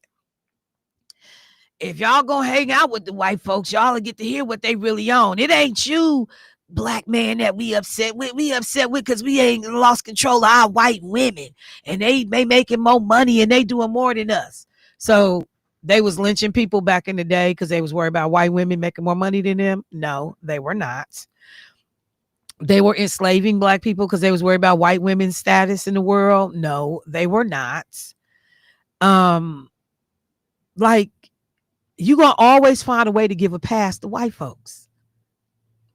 If y'all gonna hang out with the white folks, y'all will get to hear what they really own. It ain't you, black man, that we upset with. We upset with because we ain't lost control of our white women, and they making more money and they doing more than us. So they was lynching people back in the day because they was worried about white women making more money than them. No, they were not. They were enslaving black people because they was worried about white women's status in the world. No, they were not. Like, you gonna always find a way to give a pass to white folks.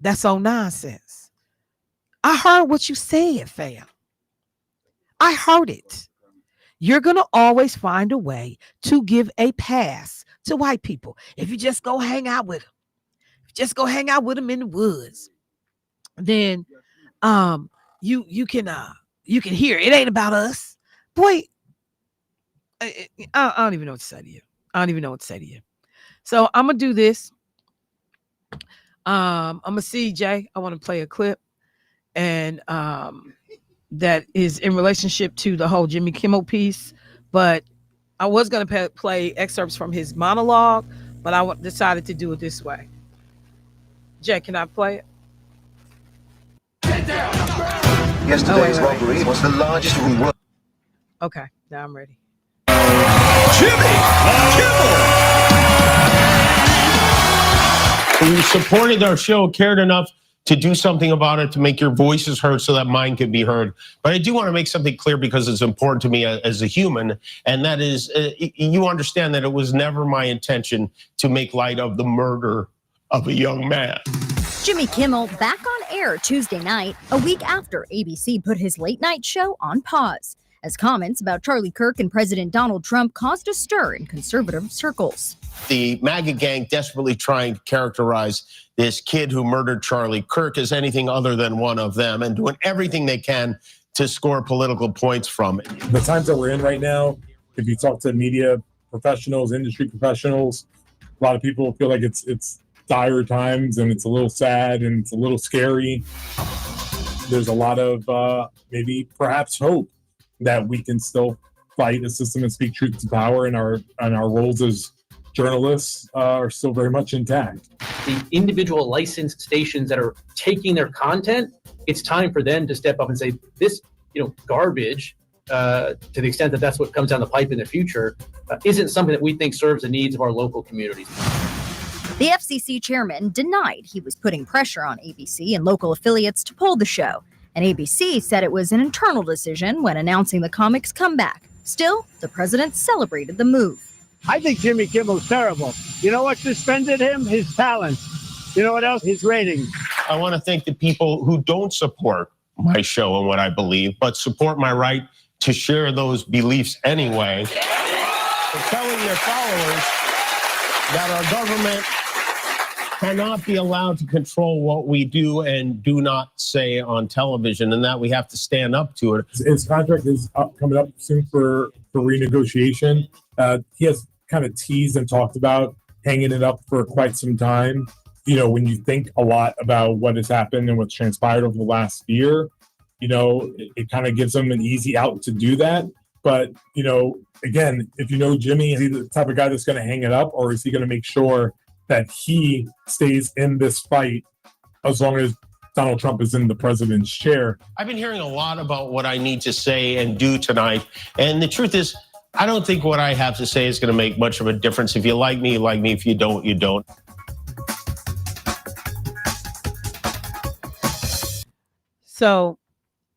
That's so nonsense. I heard what you said, fam. I heard it. You're gonna always find a way to give a pass to white people. If you just go hang out with them, in the woods, then you can hear it ain't about us. Boy, I don't even know what to say to you. So I'm gonna do this. I'm gonna see Jay. I want to play a clip, and that is in relationship to the whole Jimmy Kimmel piece. But I was gonna play excerpts from his monologue, but I decided to do it this way. Jay, can I play it? Yesterday's robbery was the largest in world. Okay, now I'm ready. Jimmy Kimmel. You supported our show, cared enough to do something about it, to make your voices heard so that mine could be heard. But I do want to make something clear because it's important to me as a human, and that is, you understand that it was never my intention to make light of the murder of a young man. Jimmy Kimmel back on air Tuesday night, a week after ABC put his late night show on pause, as comments about Charlie Kirk and President Donald Trump caused a stir in conservative circles. The MAGA gang desperately trying to characterize this kid who murdered Charlie Kirk as anything other than one of them, and doing everything they can to score political points from it. The times that we're in right now, if you talk to media professionals, industry professionals, a lot of people feel like it's dire times, and it's a little sad, and it's a little scary. There's a lot of maybe perhaps hope that we can still fight the system and speak truth to power, and our roles as journalists are still very much intact. The individual licensed stations that are taking their content, it's time for them to step up and say, this, garbage, to the extent that that's what comes down the pipe in the future, isn't something that we think serves the needs of our local communities. The FCC chairman denied he was putting pressure on ABC and local affiliates to pull the show, and ABC said it was an internal decision when announcing the comic's comeback. Still, the president celebrated the move. I think Jimmy Kimmel's terrible. You know what suspended him? His talent. You know what else? His ratings. I want to thank the people who don't support my show and what I believe, but support my right to share those beliefs anyway. For telling their followers that our government cannot be allowed to control what we do and do not say on television, and that we have to stand up to it. His contract is coming up soon for renegotiation. He has kind of teased and talked about hanging it up for quite some time. When you think a lot about what has happened and what's transpired over the last year, it kind of gives him an easy out to do that. But, again, if you know Jimmy, is he the type of guy that's going to hang it up, or is he going to make sure that he stays in this fight as long as Donald Trump is in the president's chair? I've been hearing a lot about what I need to say and do tonight. And the truth is, I don't think what I have to say is going to make much of a difference. If you like me, you like me. If you don't, you don't. So,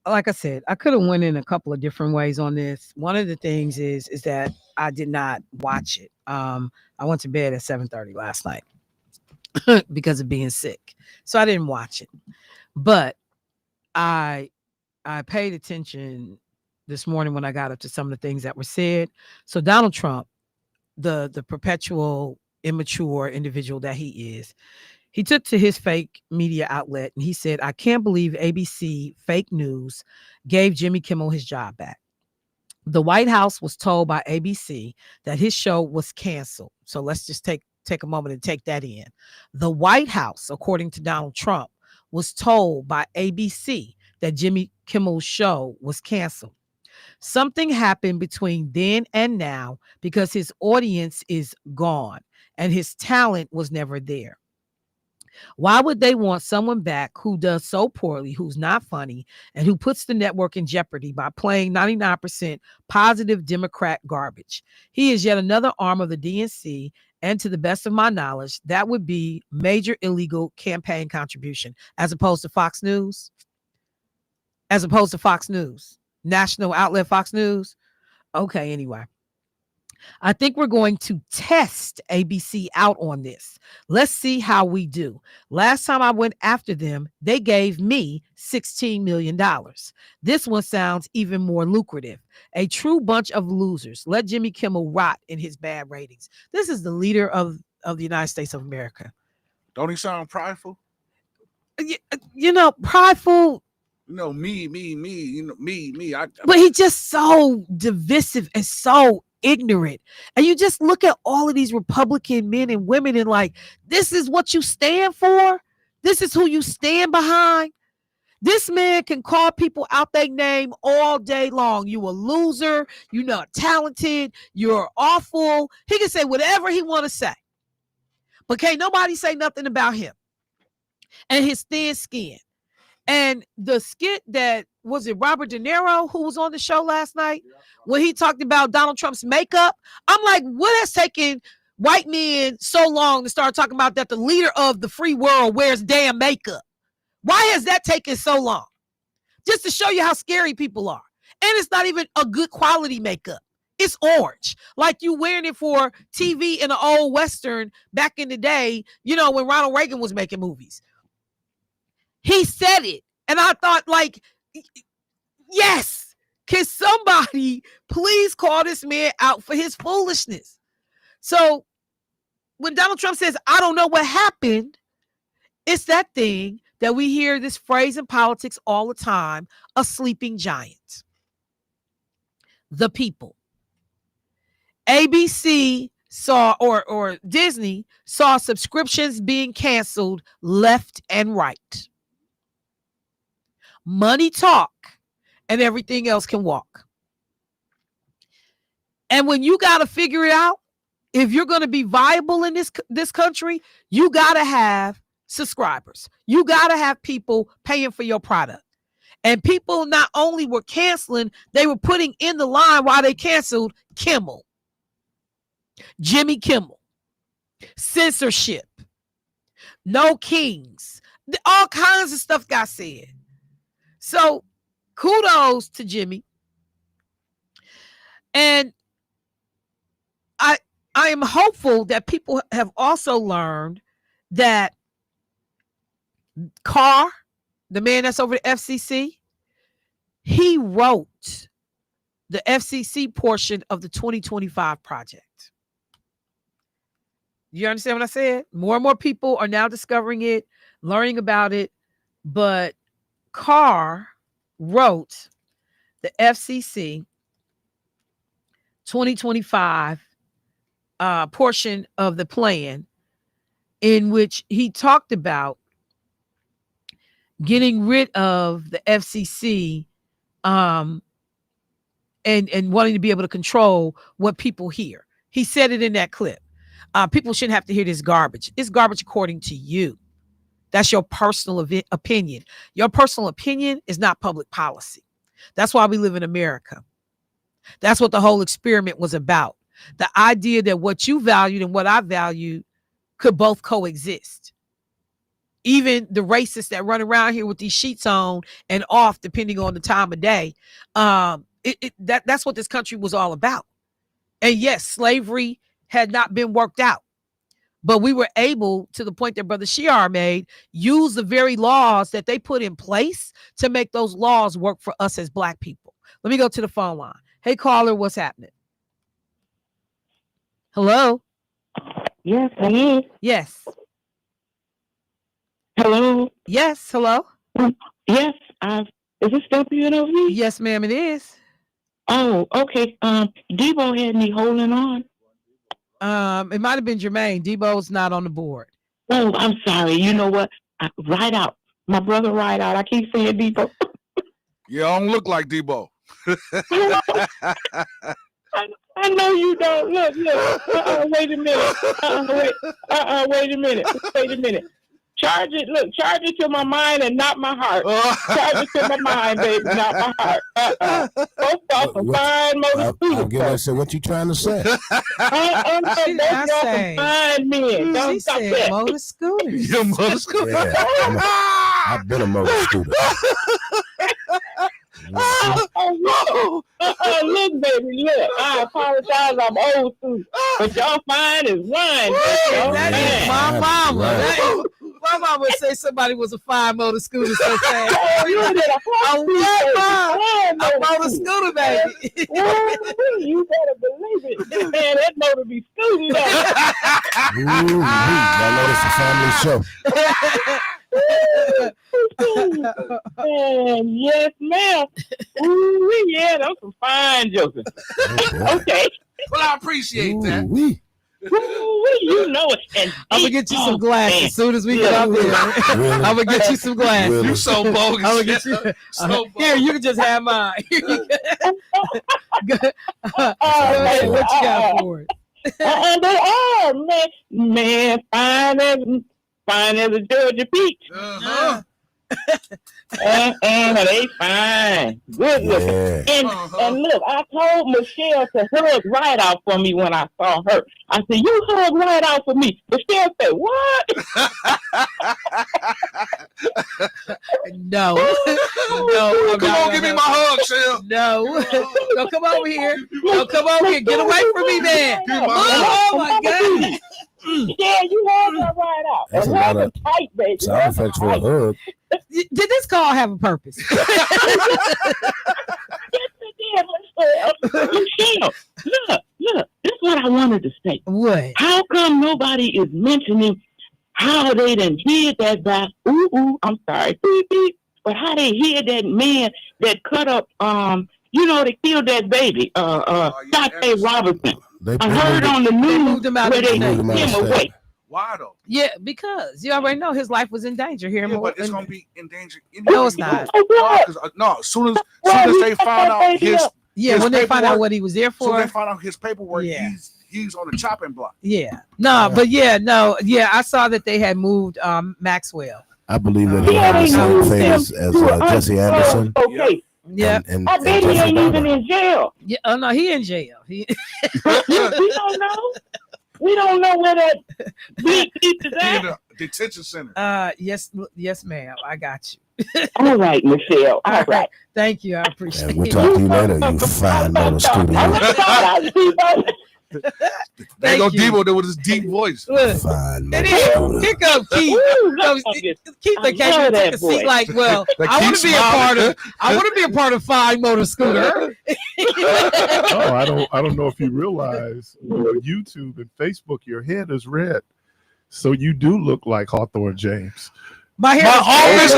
like I said, I could have went in a couple of different ways on this. One of the things is that I did not watch it. I went to bed at 7:30 last night because of being sick. So I didn't watch it. But I paid attention this morning when I got up to some of the things that were said. So Donald Trump, the perpetual immature individual that he is, he took to his fake media outlet and he said, I can't believe ABC fake news gave Jimmy Kimmel his job back. The White House was told by ABC that his show was canceled. So let's just take a moment and take that in. The White House, according to Donald Trump, was told by ABC that Jimmy Kimmel's show was canceled. Something happened between then and now because his audience is gone and his talent was never there. Why would they want someone back who does so poorly, who's not funny, and who puts the network in jeopardy by playing 99% positive Democrat garbage? He is yet another arm of the DNC, and to the best of my knowledge, that would be major illegal campaign contribution, as opposed to Fox News. National outlet Fox News. Okay, anyway. I think we're going to test ABC out on this. Let's see how we do. Last time I went after them, they gave me $16 million. This one sounds even more lucrative. A true bunch of losers. Let Jimmy Kimmel rot in his bad ratings. This is the leader of the United States of America. Don't he sound prideful? Prideful. Me. But he's just so divisive and so ignorant. And you just look at all of these Republican men and women and like, this is what you stand for? This is who you stand behind? This man can call people out their name all day long. You a loser. You're not talented. You're awful. He can say whatever he want to say. But can't nobody say nothing about him and his thin skin. And the skit that, was it Robert De Niro who was on the show last night when he talked about Donald Trump's makeup? I'm like, what has taken white men so long to start talking about that the leader of the free world wears damn makeup? Why has that taken so long? Just to show you how scary people are. And it's not even a good quality makeup. It's orange. Like you wearing it for TV in an old Western back in the day, when Ronald Reagan was making movies. He said it. And I thought, like, yes, can somebody please call this man out for his foolishness? So when Donald Trump says, I don't know what happened, it's that thing that we hear this phrase in politics all the time, a sleeping giant. The people. ABC saw, or Disney saw subscriptions being canceled left and right. Money talk and everything else can walk. And when you got to figure it out, if you're going to be viable in this country, you got to have subscribers. You got to have people paying for your product. And people not only were canceling, they were putting in the line while they canceled Kimmel, Jimmy Kimmel, censorship, no kings, all kinds of stuff got said. So kudos to Jimmy. And I am hopeful that people have also learned that Carr, the man that's over the FCC, he wrote the FCC portion of the 2025 project. You understand what I said? More and more people are now discovering it, learning about it, but Carr wrote the FCC 2025 portion of the plan, in which he talked about getting rid of the FCC and wanting to be able to control what people hear. He said it in that clip. People shouldn't have to hear this garbage. It's garbage according to you. That's your personal opinion. Your personal opinion is not public policy. That's why we live in America. That's what the whole experiment was about. The idea that what you valued and what I valued could both coexist. even the racists that run around here with these sheets on and off, depending on the time of day. That's what this country was all about. And yes, slavery had not been worked out. But we were able, to the point that Brother Shiar made, use the very laws that they put in place to make those laws work for us as Black people. Let me go to the phone line. Hey, caller, what's happening? Hello? Yes, hello. Yes. Hello. Yes, hello? Yes, is this WNOV? Yes, ma'am, it is. Oh, okay. Debo had me holding on. It might have been Jermaine. Debo's not on the board. Oh, I'm sorry. You know what? Ride out. My brother Ride Out. I keep saying Debo. Yeah, I don't look like Debo. I know you don't. Look. Wait a minute. Wait a minute. Charge it to my mind and not my heart. Charge it to my mind, baby, not my heart. Both off some fine motor scooters. I said, what you trying to say? I'm She did not say. Fine men. Don't She stop said that. motor scooters. You're motor scooter. Yeah, I've been a motor scooter. Look, baby, look. I apologize. I'm old too, but y'all fine as wine. That is my mama. Right. My mama would say somebody was a fine motor scooter so fast. A motor scooter, baby. You better believe it. Man, that motor be scooting up. Ooh, I know it's a family show. Yes, ma'am. Ooh, yeah, those some fine jokers. Okay. Well, I appreciate that. Ooh, you know it. And I'm gonna get you some glasses as soon as we get up here. I'm gonna get you some glasses. You so bogus. I'm gonna get you. Here, you can just have mine. What you got for it? They are, man, fine as a Georgia peach. And they fine. Good looking. Yeah. And look, I told Michelle to hug Right Out for me when I saw her. I said, you hug Right Out for me. Michelle said, what? No. Come on, give me my hug, Shell. No. Don't come over here. Don't come over here. Get away from me, man. Oh my God. Yeah, you hug her Right Out. That's and a lot of tight, baby. sound effects for a hug. Did this call have a purpose? Michelle, look, this is what I wanted to say. What? How come nobody is mentioning how they done hid that by, I'm sorry, beep, beep, but how they hid that man that cut up, they killed that baby, Dante Robinson. I heard on the news where they took him away. Why though? Yeah, because you already know his life was in danger here. Yeah, but it's gonna be in danger. No, it's not. No, as soon as they found out his when they find out what he was there for, soon as they found out his paperwork, he's on the chopping block. Yeah, I saw that they had moved Maxwell. I believe that he had the same fate as Jesse Anderson. Okay. Yeah, and I bet he ain't even in jail. Yeah, oh no, he in jail. We don't know. We don't know where that big piece is at. In the detention center. Yes, ma'am. I got you. All right, Michelle. All right. Thank you. I appreciate it. We'll talk to you later, you fine motor scooter. There go Debo there with his deep voice. Fine motor scooter. Here comes Keith. Keith that came and took a seat like, well, I want to be a part of. I want to be a part of Fine Motor Scooter. I don't know if you realize on YouTube and Facebook, your head is red, so you do look like Hawthorne James. My office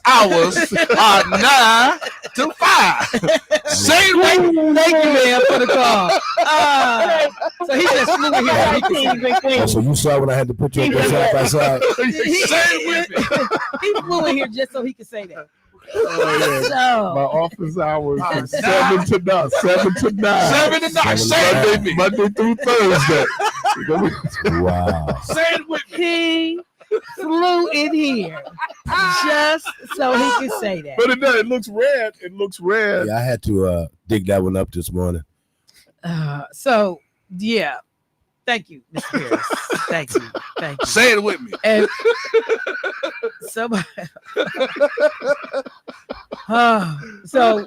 hours are 9 to 5. Same way. Thank you, man, for the call. So he just flew in here. So you saw when I had to put you up side by side. He flew in here just so he could say that. My office hours are 7 to 9. 7 to 9. 7 to 9. Say it with me. Monday through Thursday. Wow. Say it with me. He flew in here just so he could say that. But it looks red. It looks red. Yeah, I had to dig that one up this morning. Thank Thank you, Mr. Harris. Thank you. Thank you. Say it with me. And somebody. So,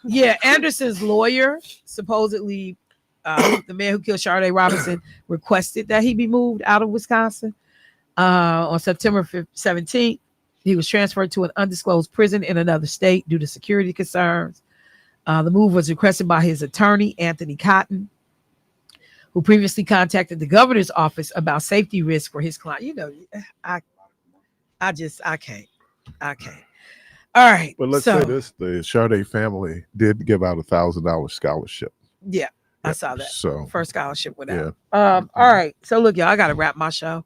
yeah, Anderson's lawyer supposedly, the man who killed Sharday Robinson, requested that he be moved out of Wisconsin. On September 17th, he was transferred to an undisclosed prison in another state due to security concerns. The move was requested by his attorney, Anthony Cotton, who previously contacted the governor's office about safety risks for his client. You know, I can't. All right. But let's say this: the Sharday family did give out $1,000 scholarship. Yeah, I saw that. So first scholarship went out. Yeah. All right. So look, y'all, I gotta wrap my show.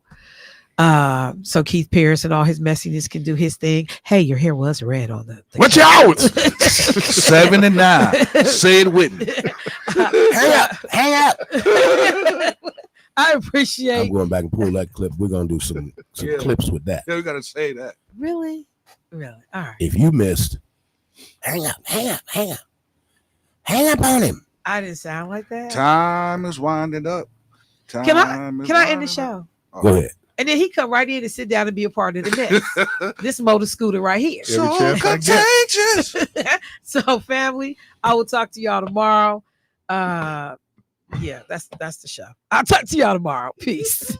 So Keith Pierce and all his messiness can do his thing. Hey, your hair was red on the Watch out! 7 and 9. Say it with me. Hang up. I appreciate. I'm going back and pull that clip. We're gonna do some clips with that. Yeah, we gotta say that. Really? All right. If you missed, hang up on him. I didn't sound like that. Time is winding up. Can I end the show? Go ahead. And then he come right in and sit down and be a part of the mess. This motor scooter right here. So contagious. So family, I will talk to y'all tomorrow. Yeah, that's the show. I'll talk to y'all tomorrow. Peace.